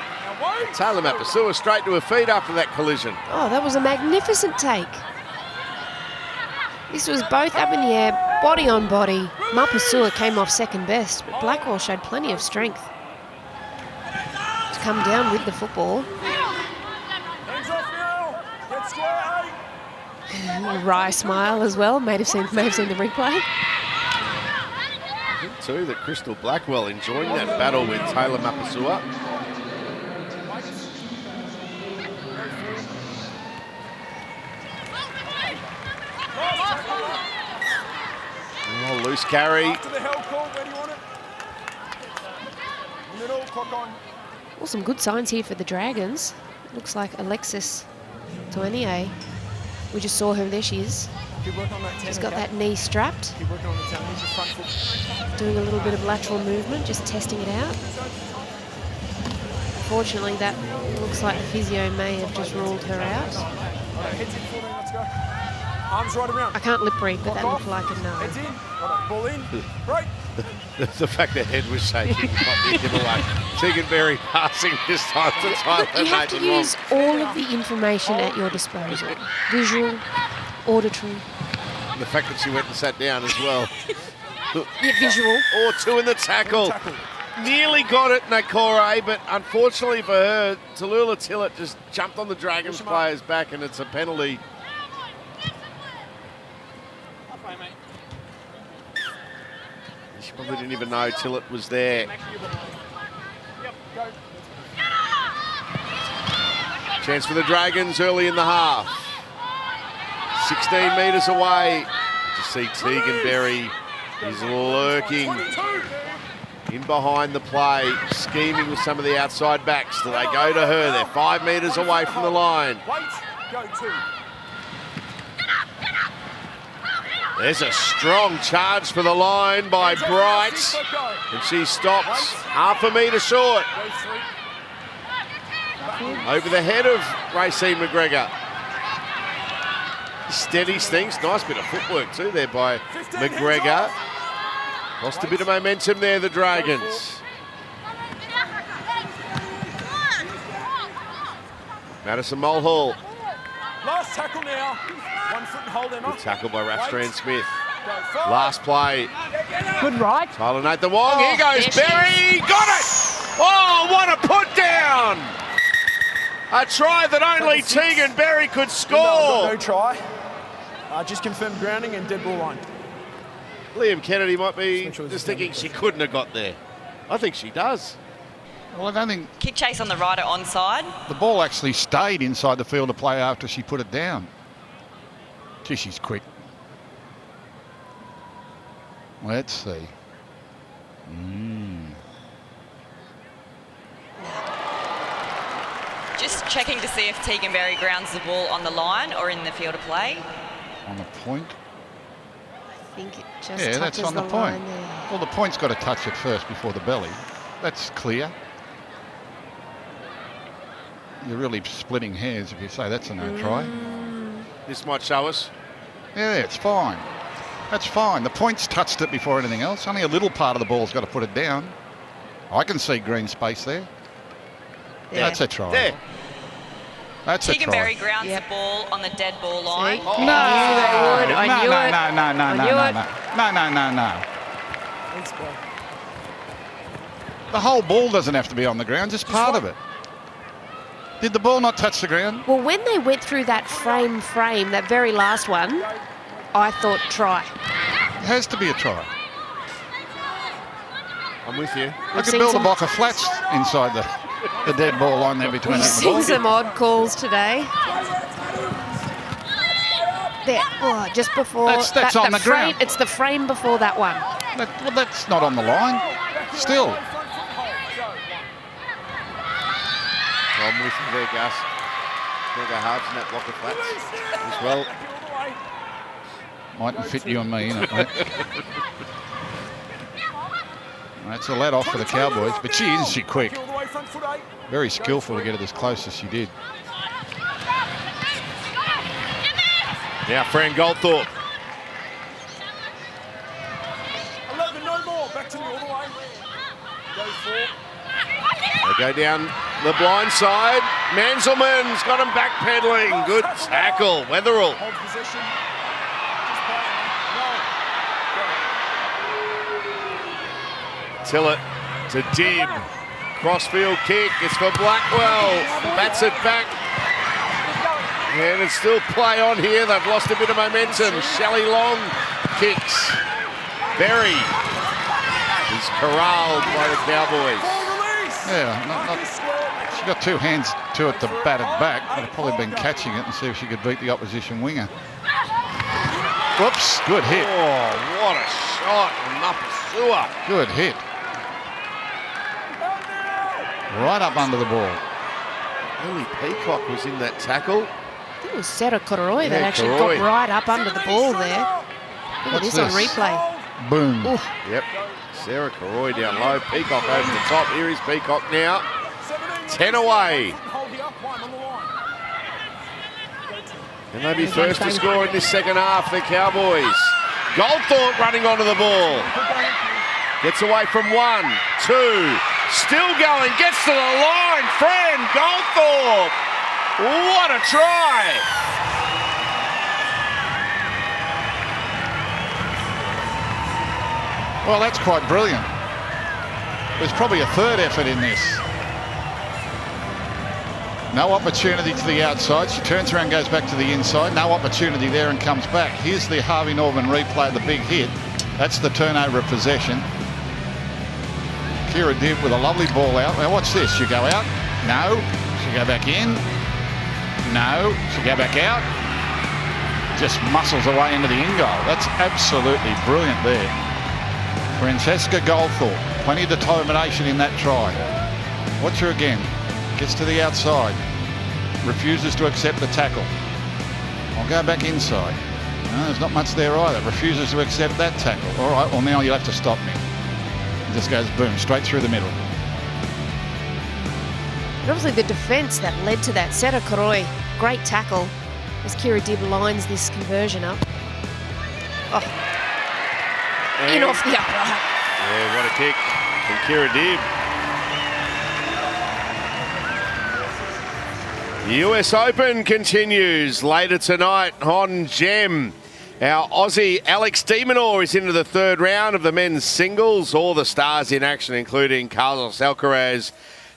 Taylor Mapasua straight to her feet after that collision. Oh, that was a magnificent take. This was both up in the air, body on body. Mapasua came off second best, but Blackwell showed plenty of strength to come down with the football. Hands off now. Get square, 8. A wry smile as well. May have seen the replay. I think too that Crystal Blackwell enjoying that battle with Taylor Mapasua. Oh, loose carry. After the held call, where do you want it? Middle, clock on. Well, some good signs here for the Dragons. Looks like Alexis Toenier. We just saw her. There she is. Keep working on that 10. She's got that knee strapped. Keep working on the 10. Use your front foot. Doing a little bit of lateral movement, just testing it out. Unfortunately, that looks like the physio may have just ruled her out. Heads in, 14, let's go. Arms right around. I can't lip read, but that looked like a no. Heads in. Right, ball in. Right. The fact that head was shaking might be a giveaway. Tegan Berry passing this time to Tyler You have to Nathan Wong. use all of the information at your disposal. Visual, auditory, The fact that she went and sat down as well. yeah, visual. Or two in the tackle. Nearly got it, Nakore, but unfortunately for her, Tallulah Tillett just jumped on the Dragons player's back and it's a penalty. She probably didn't even know Tillett was there. Chance for the Dragons early in the half. 16 metres away. To see Tegan Berry is lurking in behind the play, scheming with some of the outside backs. Do they go to her? They're 5 metres away from the line. Wait. Go 2. There's a strong charge for the line by Bright. And she stops half a metre short. Over the head of Racine McGregor. Steadies things. Nice bit of footwork too there by McGregor. Lost a bit of momentum there, the Dragons. Madison Mulhall. Last tackle now. 1 foot and hold, Emma. Good tackle by Rafstrand Smith. Last play. Good right. Tyler Nathan Wong. Here goes Berry. Got it! Oh, what a put down! A try that only Tegan Berry could score. No try. Just confirmed grounding and dead ball line. Liam Kennedy might be just thinking she couldn't have got there. I think she does. Well, I don't think Kick chase on the right at onside. the ball actually stayed inside the field of play after she put it down. Gee, she's quick. Let's see. Just checking to see if Tegan Berry grounds the ball on the line or in the field of play. On the point. I think it just Yeah, touches that's on the point. line there. Well, the point's got to touch it first before the belly. That's clear. You're really splitting hairs if you say that's a no try. This might show us. Yeah, it's fine. That's fine. The point's touched it before anything else. Only a little part of the ball's got to put it down. I can see green space there. There. That's a try. There. That's a Tegan try. Berry grounds the ball on the dead ball line. See? No, I knew they would. I knew it. No. Thanks, bro. The whole ball doesn't have to be on the ground, just part of it. Did the ball not touch the ground? Well, when they went through that frame, that very last one, I thought try. It has to be a try. I'm with you. Look seen at Bill the some- block of flats inside the dead ball line there between We've us and the ball. seen some odd calls today. There, just before. That's on the frame, ground. It's the frame before that one. Well, that's not on the line. Still. I'm with you there, Gus. Gonna go halves in that block of flats as well. Mightn't fit you and me in it, mate. That's a let off for the Cowboys, but isn't she quick? Very skillful to get it as close as she did. Now Fran Goldthorpe. 11, no more. Back to me all the way. Go for. They go down the blind side. Manselman's got him backpedaling. Good tackle. Wetherill. Hold possession. Just play it. No. Tillett to Dibb. Crossfield kick. It's for Blackwell. Bats it back. And it's still play on here. They've lost a bit of momentum. Shelley Long kicks. Berry is corralled by the Cowboys. Yeah, she got two hands to it to bat it back. Would have probably been catching it and see if she could beat the opposition winger. Whoops, good hit. Oh, what a shot from Mapasua. Good hit. Right up under the ball. Only Peacock was in that tackle. I think it was Sarah Koroi that Yeah, actually Koroi. got right up under the ball there. Look at What's this on this? replay. Boom. Ooh. Yep. Sarah Koroi down low. Peacock over the top. Here is Peacock now. 10 away. Hold here. One on the line. And they'll be first to score in this second half, the Cowboys. Goldthorpe running onto the ball. Gets away from 1, 2. Still going. Gets to the line. Fran Goldthorpe. What a try. Well, that's quite brilliant. There's probably a third effort in this. No opportunity to the outside. She turns around, goes back to the inside. No opportunity there and comes back. Here's the Harvey Norman replay, the big hit. That's the turnover of possession. Kira Dibb with a lovely ball out. Now watch this. She go out. No. She go back in. No. She go back out. Just muscles away into the in goal. That's absolutely brilliant there. Francesca Goldthorpe. Plenty of determination in that try. Watch her again. Gets to the outside. Refuses to accept the tackle. I'll go back inside. No, there's not much there either. Refuses to accept that tackle. All right, well now you'll have to stop me. It just goes boom, straight through the middle. And obviously the defence that led to that. Sarah Koroi, great tackle as Kira Dibb lines this conversion up. Oh, in off the upright. Yeah, what a kick from Kira Dibb. The US Open continues later tonight on Gem. Our Aussie Alex de Minaur is into the third round of the men's singles. All the stars in action, including Carlos Alcaraz,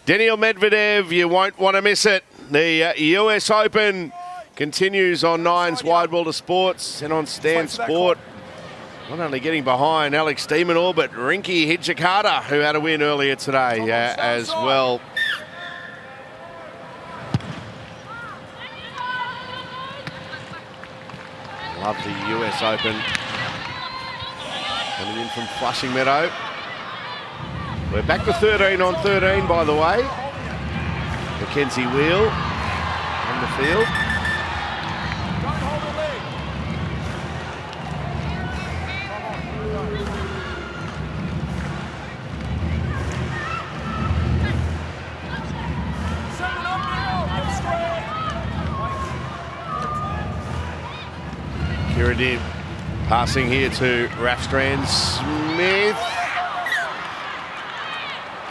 Daniil Medvedev. You won't want to miss it. The US Open continues on Nine's Wide World of Sports and on Stan Sport. Not only getting behind Alex de Minaur, but Rinky Hijikata, who had a win earlier today as well. Love the US Open. Coming in from Flushing Meadow. We're back to 13 on 13, by the way. Mackenzie Wheel on the field. Kira Dibb passing here to Rafstrand Smith.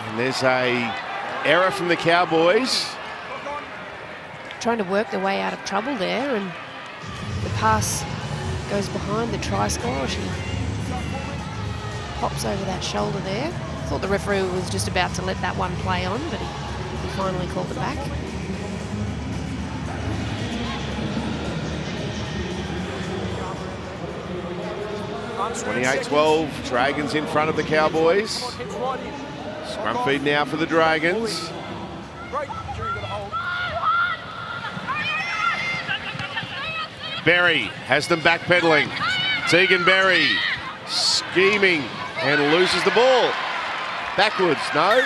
And there's a error from the Cowboys. Trying to work their way out of trouble there, and the pass goes behind the try scorer. She pops over that shoulder there. Thought the referee was just about to let that one play on, but he finally called it back. It's 28-12, Dragons in front of the Cowboys. Scrum feed now for the Dragons. Berry has them backpedaling. Tegan Berry scheming and loses the ball. Backwards, no.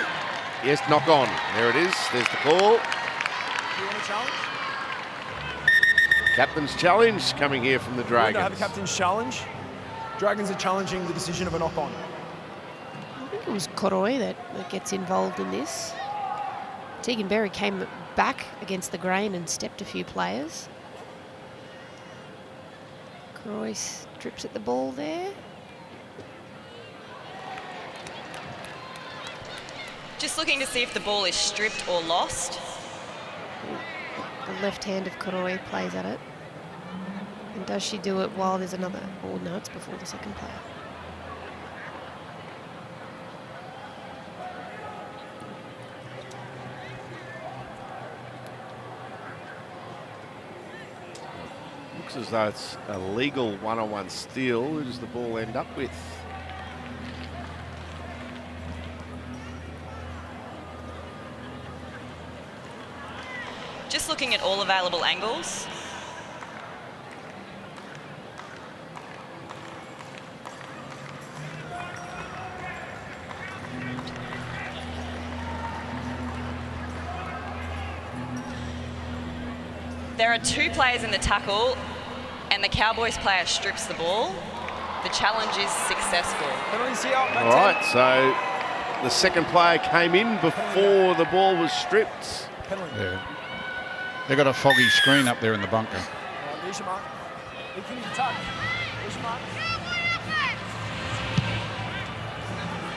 Yes, knock on. There it is. There's the call. You want a challenge? Captain's challenge coming here from the We're going to have a Dragons. captain's challenge. Dragons are challenging the decision of a knock-on. I think it was Koroi that gets involved in this. Tegan Berry came back against the grain and stepped a few players. Koroi strips at the ball there. Just looking to see if the ball is stripped or lost. The left hand of Koroi plays at it. And does she do it while there's another? Oh, no, it's before the second player. Looks as though it's a legal one-on-one steal. Who does the ball end up with? Just looking at all available angles. There are 2 players in the tackle and the Cowboys player strips the ball. The challenge is successful. All right, so the second player came in before the ball was stripped. Yeah. They've got a foggy screen up there in the bunker. There's your mark. There's your mark.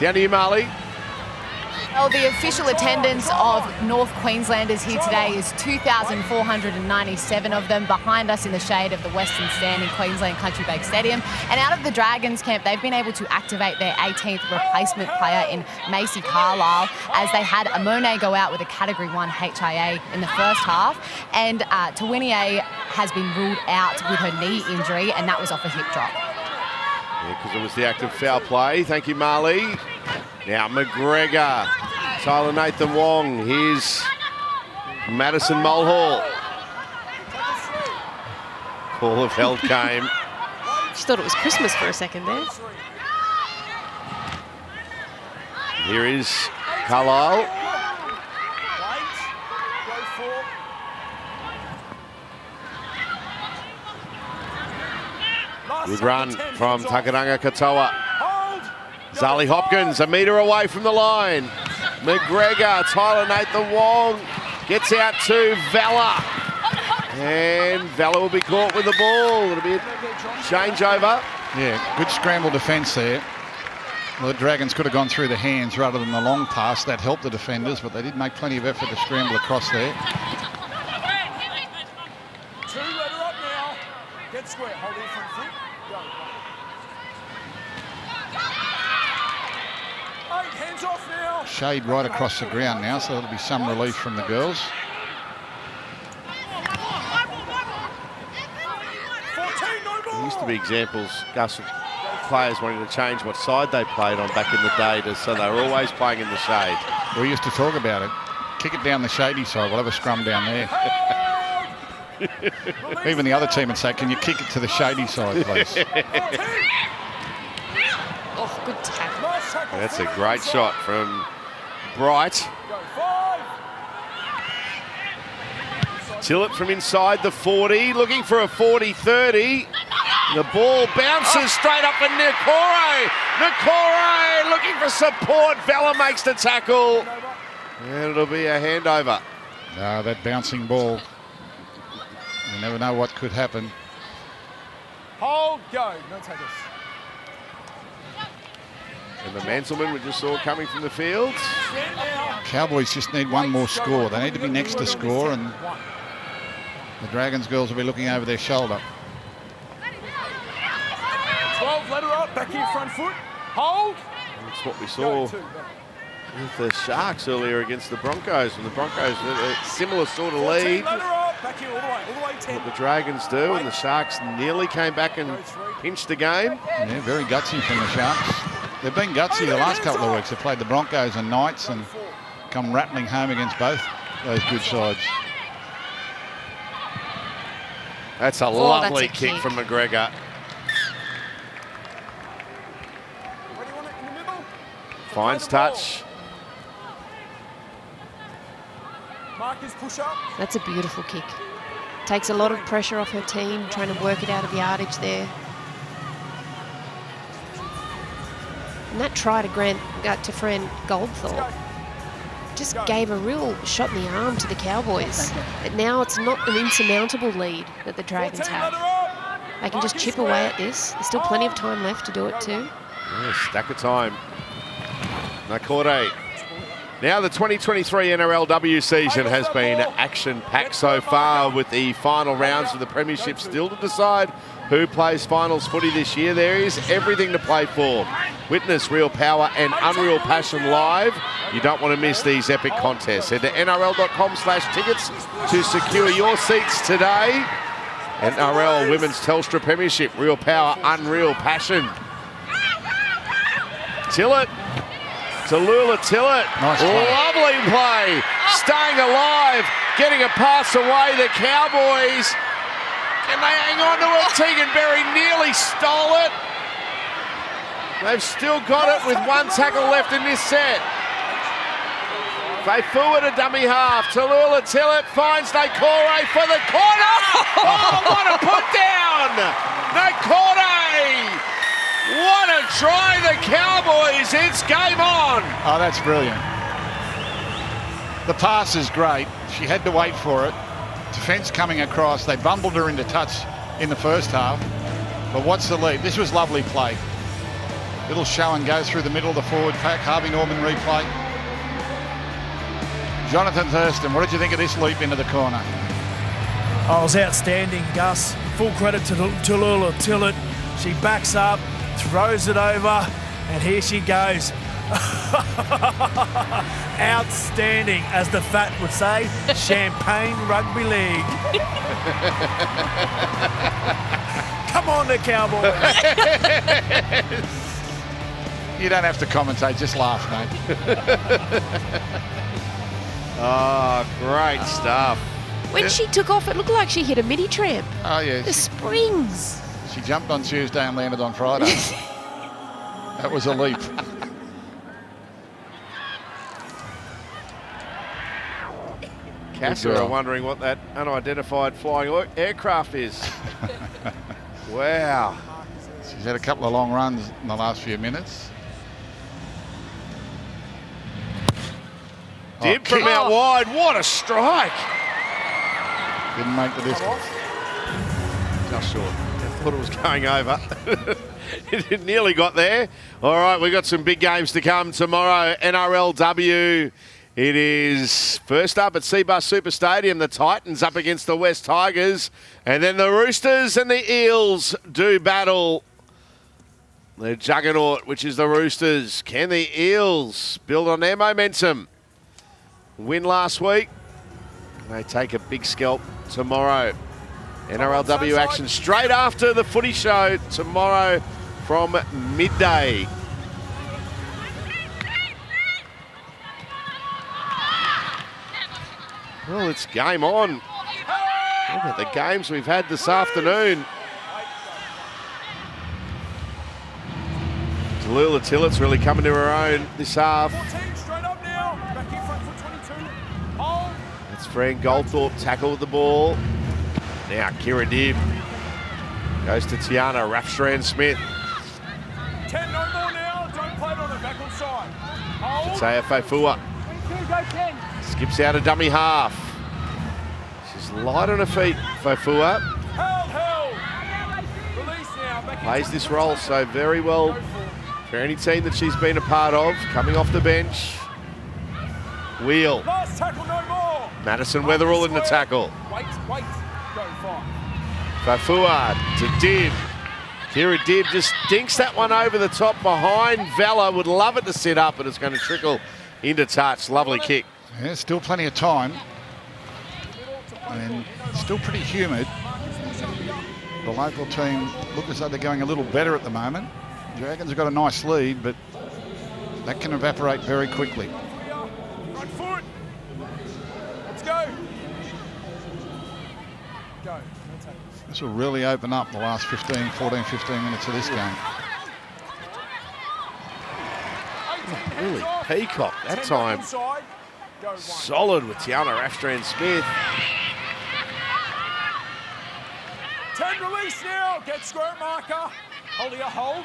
Down to you, Marley. Well, the official attendance of North Queenslanders here today is 2,497 of them. Behind us in the shade of the Western Stand in Queensland Country Bank Stadium. And out of the Dragons camp, they've been able to activate their 18th replacement player in Macy Carlisle, as they had Amone go out with a Category 1 HIA in the first half. And Tawinier has been ruled out with her knee injury, and that was off a hip drop. Yeah, because it was the active foul play. Thank you, Marley. Now McGregor, Tyler Nathan Wong. Here's Madison Mulhall. Call of held came. She thought it was Christmas for a second there. Here is Carlisle. Good run from Takaranga Katoa. Zali Hopkins, a metre away from the line. McGregor, Tyler Nathan Wong gets out to Vella. And Vella will be caught with the ball. It'll be a changeover. Yeah, good scramble defence there. Well, the Dragons could have gone through the hands rather than the long pass. That helped the defenders, but they did make plenty of effort to scramble across there. 2, let her up now. Get square, hold in front foot. Go. 8, hands off now. Shade right across the ground now, so there'll be some relief from the girls. 14, no more. There used to be examples, Gus, of players wanting to change what side they played on back in the day, so they were always playing in the shade. We used to talk about it. Kick it down the shady side. We'll have a scrum down there. Even the other team would say, can you kick it to the shady side, please? Oh, good tackle. Nice tackle. That's a great shot from Bright. Go 5. Tillett from inside the 40, looking for a 40-30. The ball bounces straight up for Nakore. Nakore looking for support. Vella makes the tackle. And it'll be a handover. No, that bouncing ball. You never know what could happen. Hold, go. No takers. And the Manselman we just saw coming from the field. Stand now. Cowboys just need one more score. They need to be next to score, and the Dragons girls will be looking over their shoulder. 12, let her up. Back here, front foot. Hold. That's what we Go, saw 2. with the Sharks earlier against the Broncos. And the Broncos with a similar sort of 14, lead. let her up. Back here, all the way 10. What the Dragons do, and the Sharks nearly came back and pinched the game. Yeah, very gutsy from the Sharks. They've been gutsy the last couple of weeks. They've played the Broncos and Knights and come rattling home against both those good sides. That's a lovely kick from McGregor. Where do you want it? In the middle? Finds touch. Marcus push up. That's a beautiful kick. Takes a lot of pressure off her team, trying to work it out of yardage there. And that try to Fran Goldthorpe just gave a real shot in the arm to the Cowboys. But now it's not an insurmountable lead that the Dragons have. They can just chip away at this. There's still plenty of time left to do it too. Yeah, stack of time. Nakorde. Now the 2023 NRLW season has been action-packed so far, with the final rounds of the Premiership still to decide who plays finals footy this year. There is everything to play for. Witness real power and unreal passion live. You don't want to miss these epic contests. Head to nrl.com/tickets to secure your seats today. NRL Women's Telstra Premiership. Real power, unreal passion. Tillett. Tallulah Tillett. Nice play. Lovely play. Staying alive. Getting a pass away. The Cowboys. Can they hang on to it? Tegan Berry nearly stole it. They've still got it with one tackle left in this set. Faifua to dummy half. Tallulah Tillett finds Nakorde for the corner. Oh, what a put down. Nakorde. What a try, the Cowboys. It's game on. Oh, that's brilliant. The pass is great. She had to wait for it. Defence coming across. They bumbled her into touch in the first half. But what's the lead? This was lovely play. Little show and go through the middle of the forward pack. Harvey Norman replay. Jonathan Thurston, what did you think of this leap into the corner? Oh, it was outstanding, Gus. Full credit to Tallulah Tillett. She backs up, throws it over, and here she goes. Outstanding, as the fat would say. Champagne Rugby League. Come on, the Cowboys. You don't have to commentate, just laugh, mate. Oh, great stuff. When she took off, it looked like she hit a mini tramp. Oh, yeah. The springs. She jumped on Tuesday and landed on Friday. That was a leap. Casa are wondering what that unidentified flying aircraft is. Wow. She's had a couple of long runs in the last few minutes. Dip from out wide. What a strike. Didn't make the distance. Just short. I thought it was going over. It nearly got there. All right, we've got some big games to come tomorrow. NRLW. It is first up at Seabus Super Stadium. The Titans up against the West Tigers. And then the Roosters and the Eels do battle. The juggernaut, which is the Roosters. Can the Eels build on their momentum? Win last week. They take a big scalp tomorrow. NRLW action straight after the footy show tomorrow from midday. Well, it's game on. Look at the games we've had this afternoon. Tallulah Tillett's really coming to her own this half. That's Fran Goldthorpe tackle with the ball. Now Kira Dibb goes to Tiana Raffstrand-Smith. 10, no more now. Don't play it on the backward side. Tatea Faifua skips out a dummy half. She's light on her feet, Faifua. Release now. Plays this role so very well for any team that she's been a part of. Coming off the bench. Wheel. Last tackle, no more. Madison Weatherall in the tackle. Wait. Go, fine. Faifua to Dibb. Kira Dibb just dinks that one over the top behind Vella. Would love it to sit up, but it's going to trickle into touch. Lovely kick. Yeah, still plenty of time. And still pretty humid. The local team look as though they're going a little better at the moment. Dragons have got a nice lead, but that can evaporate very quickly. Right foot. Let's go. Go. This will really open up the last 14, 15 minutes of this game. Really peacock that time. Solid with Tiana Rafstrand-Smith. 10 release now. Get square marker. Hold your hold.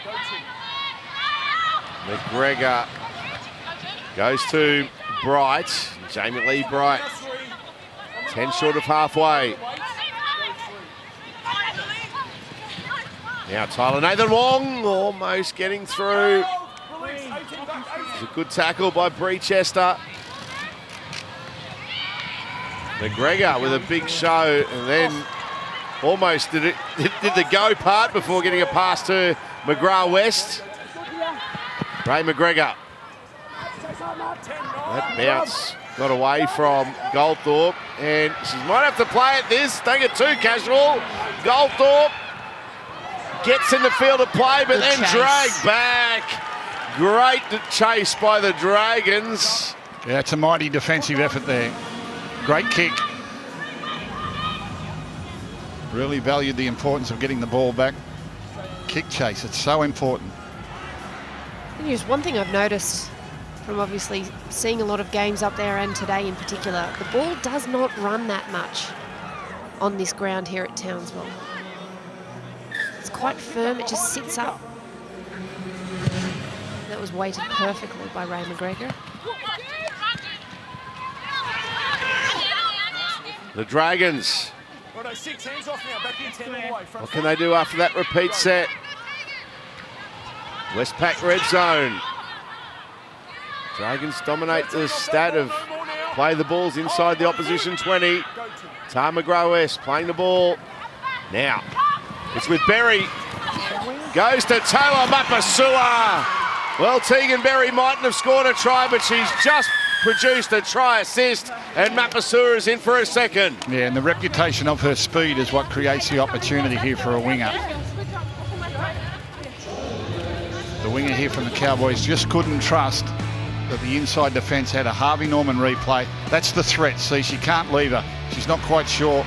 Go to. McGregor goes to Bright. Jamie Lee Bright. 10 short of halfway. Now Tyler Nathan Wong almost getting through. It's a good tackle by Breechester. McGregor with a big show, and then almost did the go part before getting a pass to McGrath West. Ray McGregor. That bounce got away from Goldthorpe, and she might have to play at this. Don't get too casual. Goldthorpe gets in the field of play, but then dragged back. Great chase by the Dragons. Yeah, it's a mighty defensive effort there. Great kick. Really valued the importance of getting the ball back. Kick chase, it's so important. Here's one thing I've noticed from obviously seeing a lot of games up there and today in particular. The ball does not run that much on this ground here at Townsville. It's quite firm, it just sits up. That was weighted perfectly by Ray McGregor. The Dragons. What can they do after that repeat set? Westpac red zone. Dragons dominate the stat of play the balls inside the opposition 20. Tar McGrath West playing the ball. Now, it's with Berry. Goes to Taylor Mapasua. Well, Tegan Berry mightn't have scored a try, but she's just produced a try assist, and Mapasua is in for a second. Yeah, and the reputation of her speed is what creates the opportunity here for a winger. The winger here from the Cowboys just couldn't trust that the inside defence had a Harvey Norman replay. That's the threat. See, she can't leave her. She's not quite sure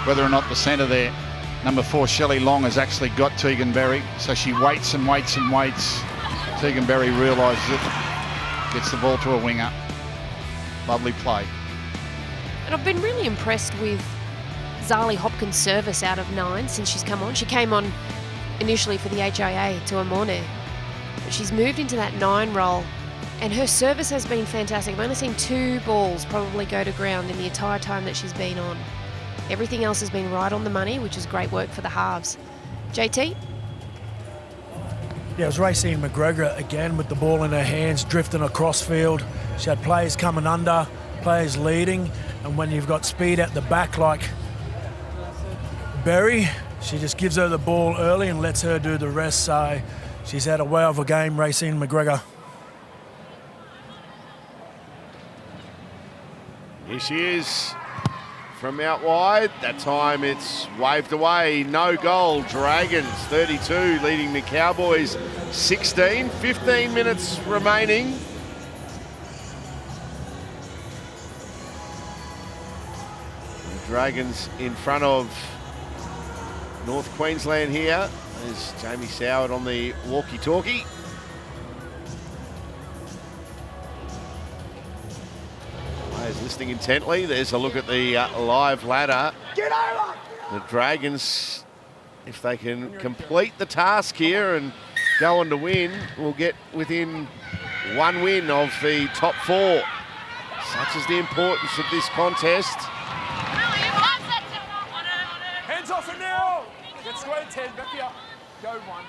whether or not the centre there, number 4, Shelley Long, has actually got Tegan Berry. So she waits and waits and waits. Tegan Berry realises it, gets the ball to a winger. Lovely play. And I've been really impressed with Zali Hopkins' service out of 9 since she's come on. She came on initially for the HIA to Amone, but she's moved into that 9 role, and her service has been fantastic. I've only seen 2 balls probably go to ground in the entire time that she's been on. Everything else has been right on the money, which is great work for the halves. JT? Yeah, it was Racine McGregor again with the ball in her hands, drifting across field. She had players coming under, players leading, and when you've got speed at the back like Berry, she just gives her the ball early and lets her do the rest. So she's had a whale of a game, Racine McGregor. Here she is from out wide. That time it's waved away. No goal. Dragons 32 leading the Cowboys 16. 15 minutes remaining. The Dragons in front of North Queensland here. There's Jamie Soward on the walkie-talkie. Players listening intently. There's a look at the live ladder. Get over! The Dragons, if they can complete the task here and go on to win, will get within 1 win of the top 4. Such is the importance of this contest. Hands off it now! Get square 10, back here. Go 1.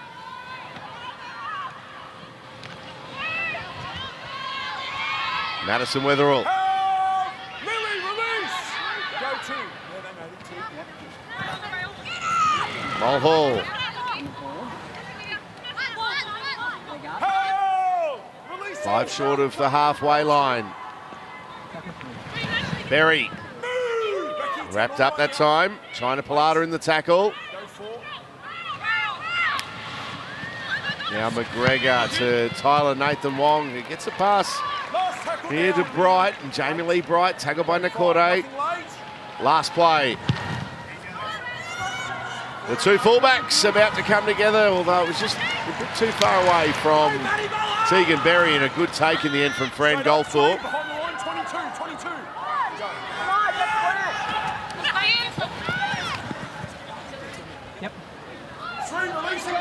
Madison Wetherell. Lily, release! Go 2. Yeah, they made it 2. Mulhall. Release 5 short of the halfway line. Berry. Wrapped up that time. China Pilata in the tackle. Now McGregor to Tyler Nathan Wong, who gets a pass here to Bright, and Jamie Lee Bright, tackled by Nakorde. Last play. The 2 fullbacks about to come together, although it was just a bit too far away from Tegan Berry, and a good take in the end from Fran Goldthorpe. 22. Yep. Three, releasing.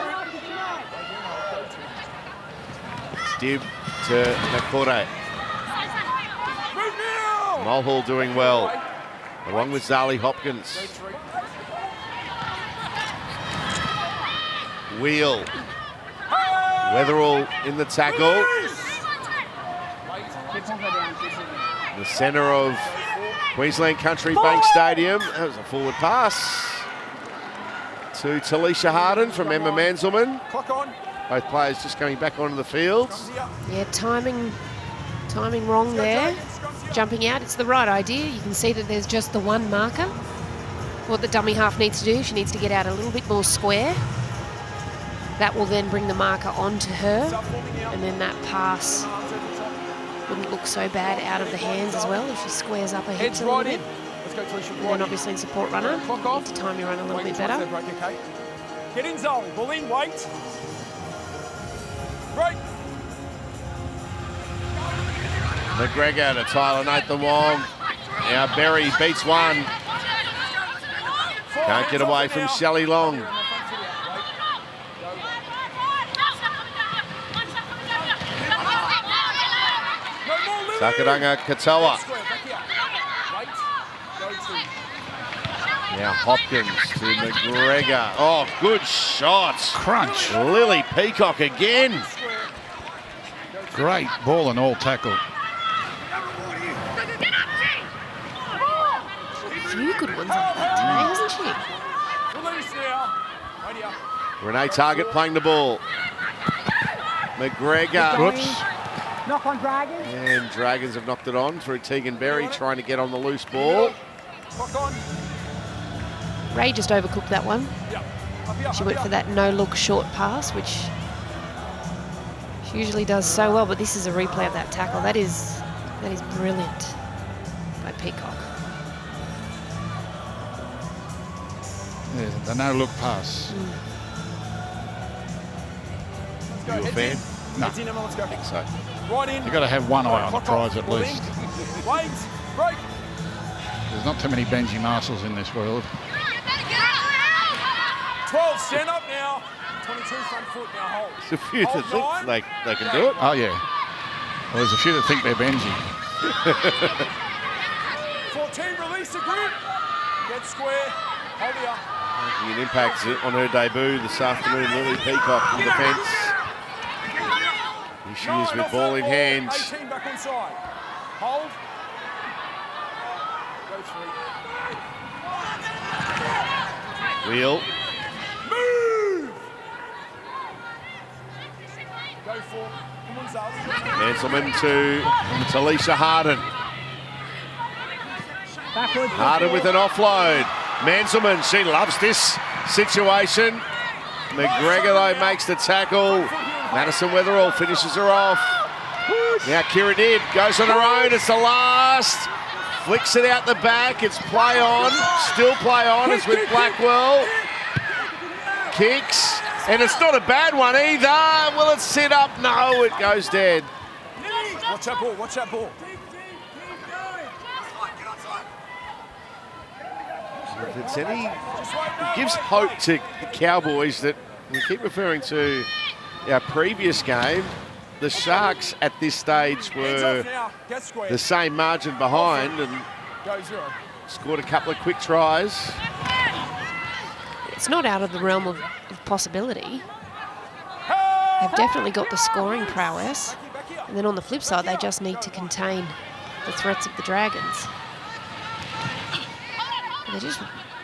Dib to Nakore. Mulhall doing well, along with Zali Hopkins. Wheel. Weatherall in the tackle. The centre of Queensland Country Bank Stadium. That was a forward pass to Talisha Harden from Emma Manzelman. Clock on. Both players just coming back onto the field. Yeah, timing wrong there. Jumping out, it's the right idea. You can see that there's just the one marker. What the dummy half needs to do, she needs to get out a little bit more square. That will then bring the marker onto her, and then that pass wouldn't look so bad out of the hands as well if she squares up her hips a little bit. And then obviously in support runner, you need to time your run a little bit better. Get in zone, ball in, wait. Break. McGregor to Tyler Nathan Wong. Now Berry beats one. Can't get away from Shelley Long. Takadanga Katoa. Now Hopkins to McGregor. Oh, good shot. Crunch. Lily Peacock again. Great ball and all tackle. A few good ones like that today, hasn't she? Release now. Right here. Renee Target playing the ball. McGregor. Whoops. Knock on Dragons. And Dragons have knocked it on through Tegan Berry trying to get on the loose ball. Clock on. Ray just overcooked that one. Yeah. Up here, She up went here. for that no-look short pass, which she usually does so well, but this is a replay of that tackle. That is brilliant by Peacock. Yeah, the no-look pass. Let's go. You a Heads fan? in. No. Heads in, Emma, let's go. So Right in. You've got to have one eye on the Clock prize off. at Ball in. least. Wait. Break. There's not too many Benji Marshals in this world. 12, stand up now. 22, front foot, now hold. there's a few that Hold think nine. they can do it. Oh, yeah. Well, there's a few that think they're Benji. 14, release the grip. Get square. Hold here. Making an impact on her debut this afternoon, Lily Peacock in defence. Here she is with ball in hand. 18 back on side. Hold. Go three. Wheel. Move. Go four. Come on, Zal. Manselman to Talisha Harden. Backwards. Harden with an offload. Manselman, she loves this situation. McGregor, though, makes the tackle. Madison Weatherall finishes her off. Now Kira Dib goes on her own. It's the last. Flicks it out the back. It's play on. Still play on. It's with Blackwell. Kicks. And it's not a bad one either. Will it sit up? No, it goes dead. Watch that ball. Watch that ball. If it's any, it gives hope to the Cowboys that we keep referring to our previous game. The Sharks at this stage Hands were off now. Get square. the same margin behind and Go zero. scored a couple of quick tries. It's not out of the realm of possibility. They've definitely got the scoring prowess. Back here. And then on the flip side, they just need to contain the threats of the Dragons. They're just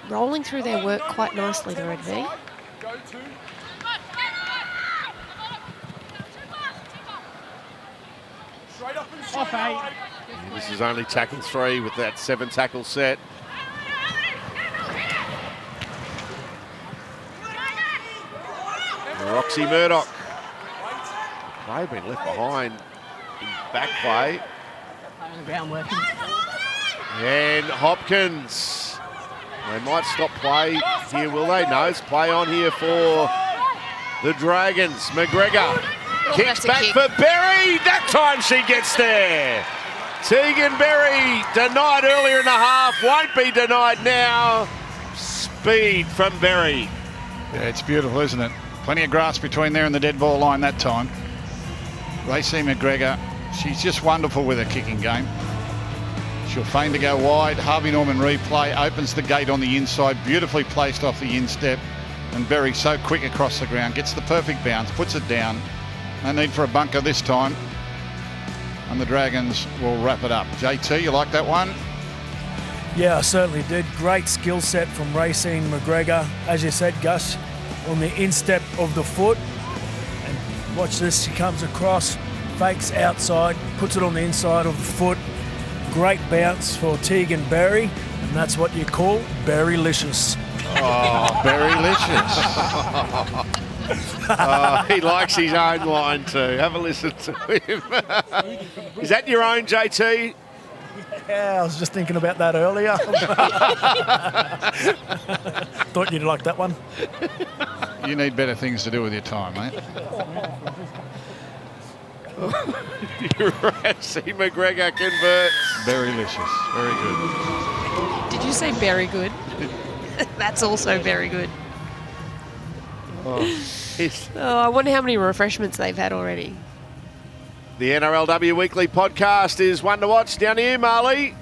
rolling through their work quite nicely, the Red V. Go two. Straight up and straight Off eight. out. This is only tackle 3 with that 7 tackle set. Roxy Murdoch. They've been left behind in back play. On the ground working. And Hopkins. They might stop play here, will they? No, it's play on here for the Dragons. McGregor kicks That's a back kick. for Berry. That time she gets there. Tegan Berry, denied earlier in the half, won't be denied now. Speed from Berry. Yeah, it's beautiful, isn't it? Plenty of grass between there and the dead ball line that time. Racine McGregor, she's just wonderful with her kicking game. She'll feign to go wide. Harvey Norman replay, opens the gate on the inside, beautifully placed off the instep. And Berry so quick across the ground, gets the perfect bounce, puts it down. No need for a bunker this time. And the Dragons will wrap it up. JT, you like that one? Yeah, I certainly did. Great skill set from Racine McGregor. As you said, Gus, on the instep of the foot. And watch this, she comes across, fakes outside, puts it on the inside of the foot. Great bounce for Tegan Berry, and that's what you call Berrylicious. Oh, Berrylicious. He likes his own line too. Have a listen to him. Is that your own, JT? Yeah, I was just thinking about that earlier. Thought you'd like that one. You need better things to do with your time, mate. You're right. See, McGregor converts. Berrylicious. Very good. Did you say very good? That's also very good. Oh, I wonder how many refreshments they've had already. the NRLW Weekly Podcast is one to watch. Down to you, Marley.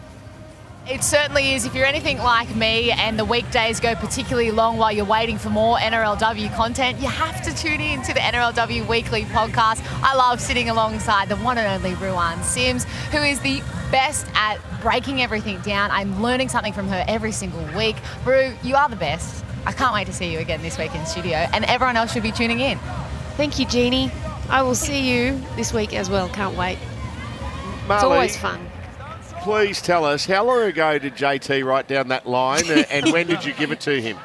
It certainly is. If you're anything like me and the weekdays go particularly long while you're waiting for more NRLW content, you have to tune in to the NRLW Weekly Podcast. I love sitting alongside the one and only Ruan Sims, who is the best at breaking everything down. I'm learning something from her every single week. Ru, you are the best. I can't wait to see you again this week in studio, and everyone else should be tuning in. Thank you, Jeannie. I will see you this week as well. Can't wait. Marley, It's always fun. please tell us, how long ago did JT write down that line and when did you give it to him?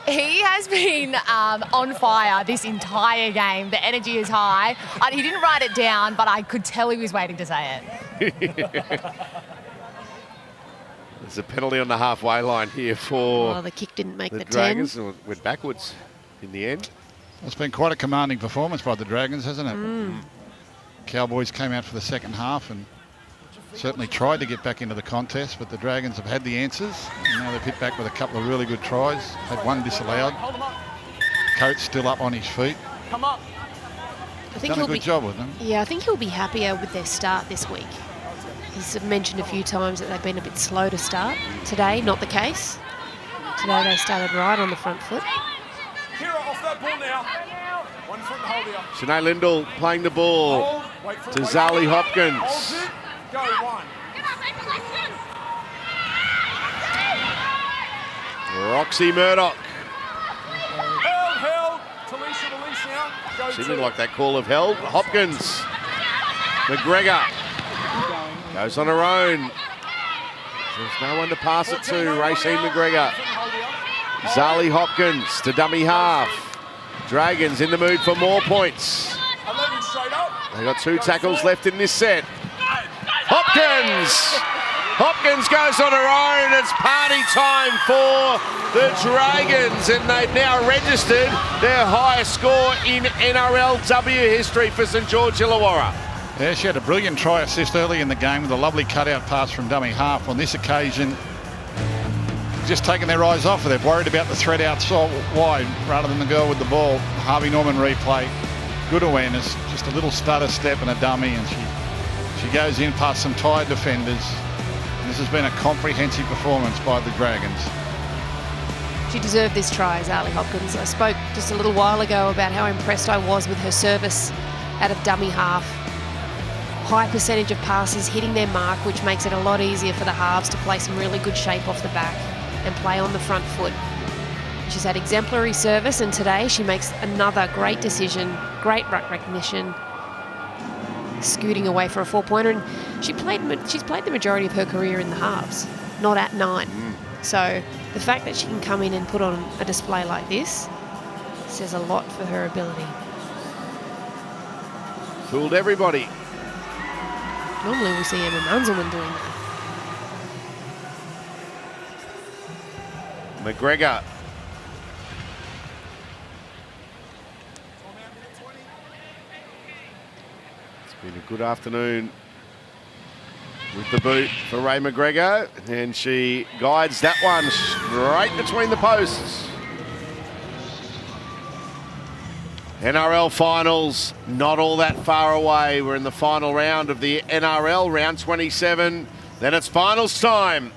He has been on fire this entire game. The energy is high. He didn't write it down, but I could tell he was waiting to say it. There's a penalty on the halfway line here for Oh, the kick didn't make the 10. Dragons. And went backwards in the end. It's been quite a commanding performance by the Dragons, hasn't it? Cowboys came out for the second half and certainly tried to get back into the contest, but the Dragons have had the answers. And now they've hit back with a couple of really good tries. Had one disallowed. Coates still up on his feet. Come up. I think Done a good job with them. Yeah, I think he'll be happier with their start this week. He's mentioned a few times that they've been a bit slow to start. Today, not the case. Today they started right on the front foot. Kira, off that ball now. 1 foot and hold here. Shanae Lindell playing the ball Hold. Wait for it, to wait Zali for it. Hopkins. Hold it. Go, 1. Roxy Murdoch. Held. Talisha release now. Go She 2. didn't like that call of held. Hopkins. McGregor goes on her own. There's no one to pass it to. Racine McGregor. Zali Hopkins to dummy half. Dragons in the mood for more points. 11 straight up. They got 2 tackles left in this set. Hopkins! Hopkins goes on her own. It's party time for the Dragons, and they've now registered their highest score in NRLW history for St George Illawarra. Yeah, she had a brilliant try assist early in the game with a lovely cutout pass from dummy half. On this occasion, just taking their eyes off her. They've worried about the threat outside wide rather than the girl with the ball. Harvey Norman replay. Good awareness, just a little stutter step and a dummy, and she goes in past some tired defenders. And this has been a comprehensive performance by the Dragons. She deserved this try, Zali Hopkins. I spoke just a little while ago about how impressed I was with her service out of dummy half. High percentage of passes hitting their mark, which makes it a lot easier for the halves to play some really good shape off the back and play on the front foot. She's had exemplary service, and today she makes another great decision, great ruck recognition, scooting away for a 4-pointer. And she's played the majority of her career in the halves, not at 9. So the fact that she can come in and put on a display like this says a lot for her ability. Fooled everybody. Normally we see Emma Munzelman doing that. McGregor. It's been a good afternoon with the boot for Ray McGregor, and she guides that one straight between the posts. NRL finals, not all that far away. We're in the final round of the NRL, round 27. Then it's finals time.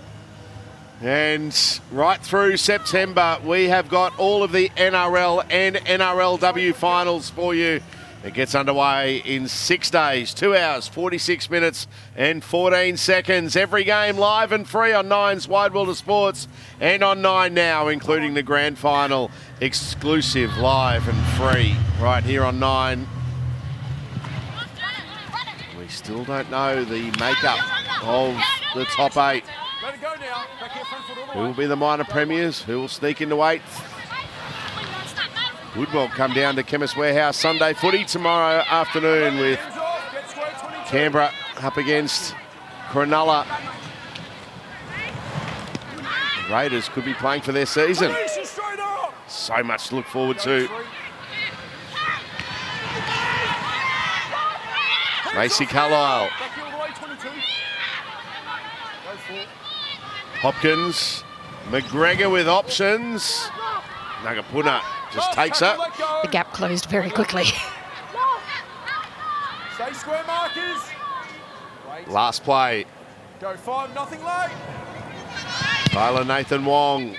And right through September, we have got all of the NRL and NRLW finals for you. It gets underway in 6 days, 2 hours, 46 minutes and 14 seconds. Every game live and free on Nine's Wide World of Sports and on Nine Now, including the grand final, exclusive, live and free right here on Nine. We still don't know the makeup of the top 8. Let it go now. Back here, front foot all the Who way. will be the minor premiers? Who will sneak into 8th? Woodwell come down to Chemist Warehouse Sunday footy tomorrow afternoon with Hands off. Get square 22. Canberra up against Cronulla. The Raiders could be playing for their season. Alicia straight up. So much to look forward to. Macy Carlisle. Back here all the way, 22. Go for it. Hopkins. McGregor with options. Nagapuna just takes her. Let go. The gap closed very quickly. Stay square markers. Wait. Last play. Go 5, nothing late. Tyler Nathan Wong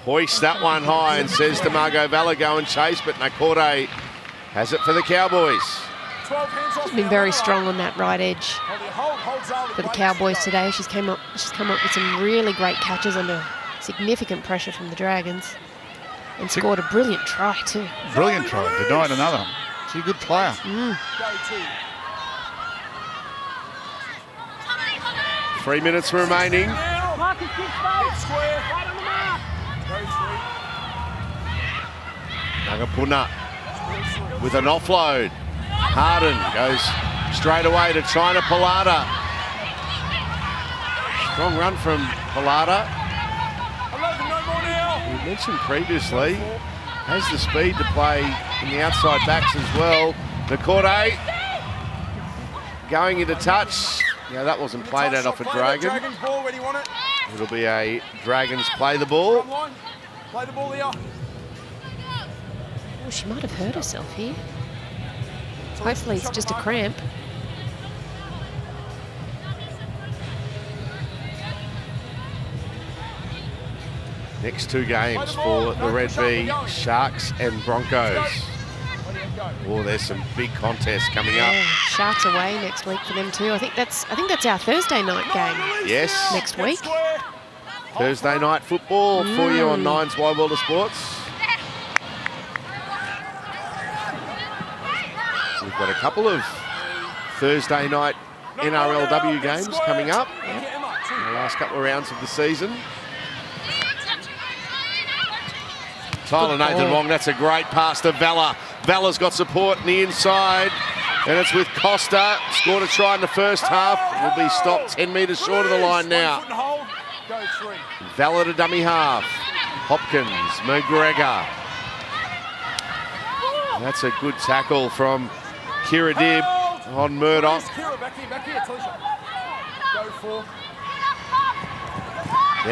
hoists that one high and says to Margot Valla, go and chase, but Nakore has it for the Cowboys. 12 hands off. She's been very strong on that right edge Hold Zala. for the Cowboys today. She's come up with some really great catches under significant pressure from the Dragons and scored a brilliant try too. Brilliant try. Denied another. She's a good player. Go 2. 3 minutes remaining. Marcus, keep space. Square. Right on the mark. Go 3. Nagapuna with an offload. Harden goes straight away to China Pilata. Strong run from Pilata. 11, no more now. We mentioned previously, has the speed to play in the outside backs as well. Nakore going into touch. Yeah, that wasn't played out off a Dragon. Dragon's ball when you want it. It'll be a Dragons play the ball. Front line. Play the ball here. Oh, she might have hurt herself here. Hopefully it's just a cramp. Next 2 games for the Red Bee, Sharks and Broncos. Oh, there's some big contests coming up. Yeah, Sharks away next week for them too. I think that's our Thursday night game Yes, next week. Thursday night football for you on Nine's Wide World of Sports. We've got a couple of Thursday night NRLW games coming up in the last couple of rounds of the season. Tyler Nathan Wong, that's a great pass to Valla. Valla's got support on the inside, and it's with Costa. Scored a try in the first half. Will be stopped 10 metres short of the line now. Go 3. Valla to dummy half. Hopkins, McGregor. That's a good tackle from Kira Dibb on Murdoch. Kira, back here, Talisha. Go 4.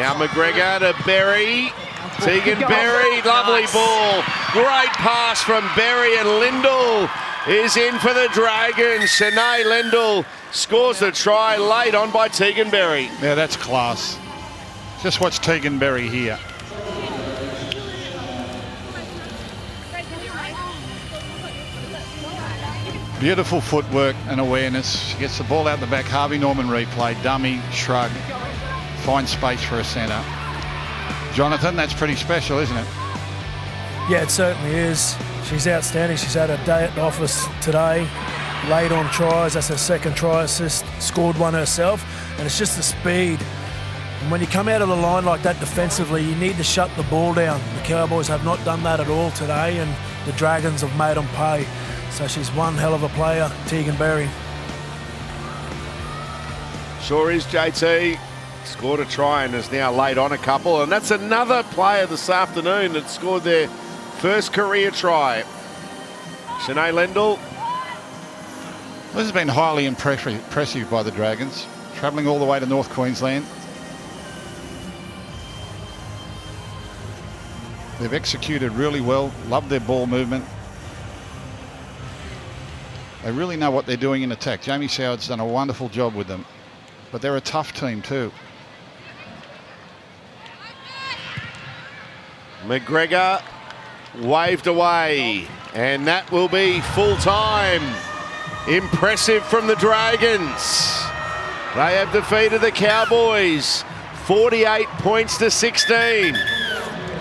Now McGregor to Berry. Tegan Berry, lovely ball. Great pass from Berry, and Lindell is in for the Dragons. Shanae Lindell scores the try late on by Tegan Berry. Yeah, that's class. Just watch Tegan Berry here. Beautiful footwork and awareness. She gets the ball out the back. Harvey Norman replay. Dummy, shrug. Finds space for a centre. Jonathan, that's pretty special, isn't it? Yeah, it certainly is. She's outstanding. She's had a day at the office today, late on tries. That's her second try assist, scored one herself, and it's just the speed. And when you come out of the line like that defensively, you need to shut the ball down. The Cowboys have not done that at all today, and the Dragons have made them pay. So she's one hell of a player, Tegan Berry. Sure is, JT. Scored a try and is now late on a couple, and that's another player this afternoon that scored their first career try. Shanae Lindell. This has been highly impressive by the Dragons. travelling all the way to North Queensland. They've executed really well, love their ball movement. They really know what they're doing in attack. Jamie Soward's done a wonderful job with them, but they're a tough team too. McGregor waved away, and that will be full time. Impressive from the Dragons. They have defeated the Cowboys 48 points to 16.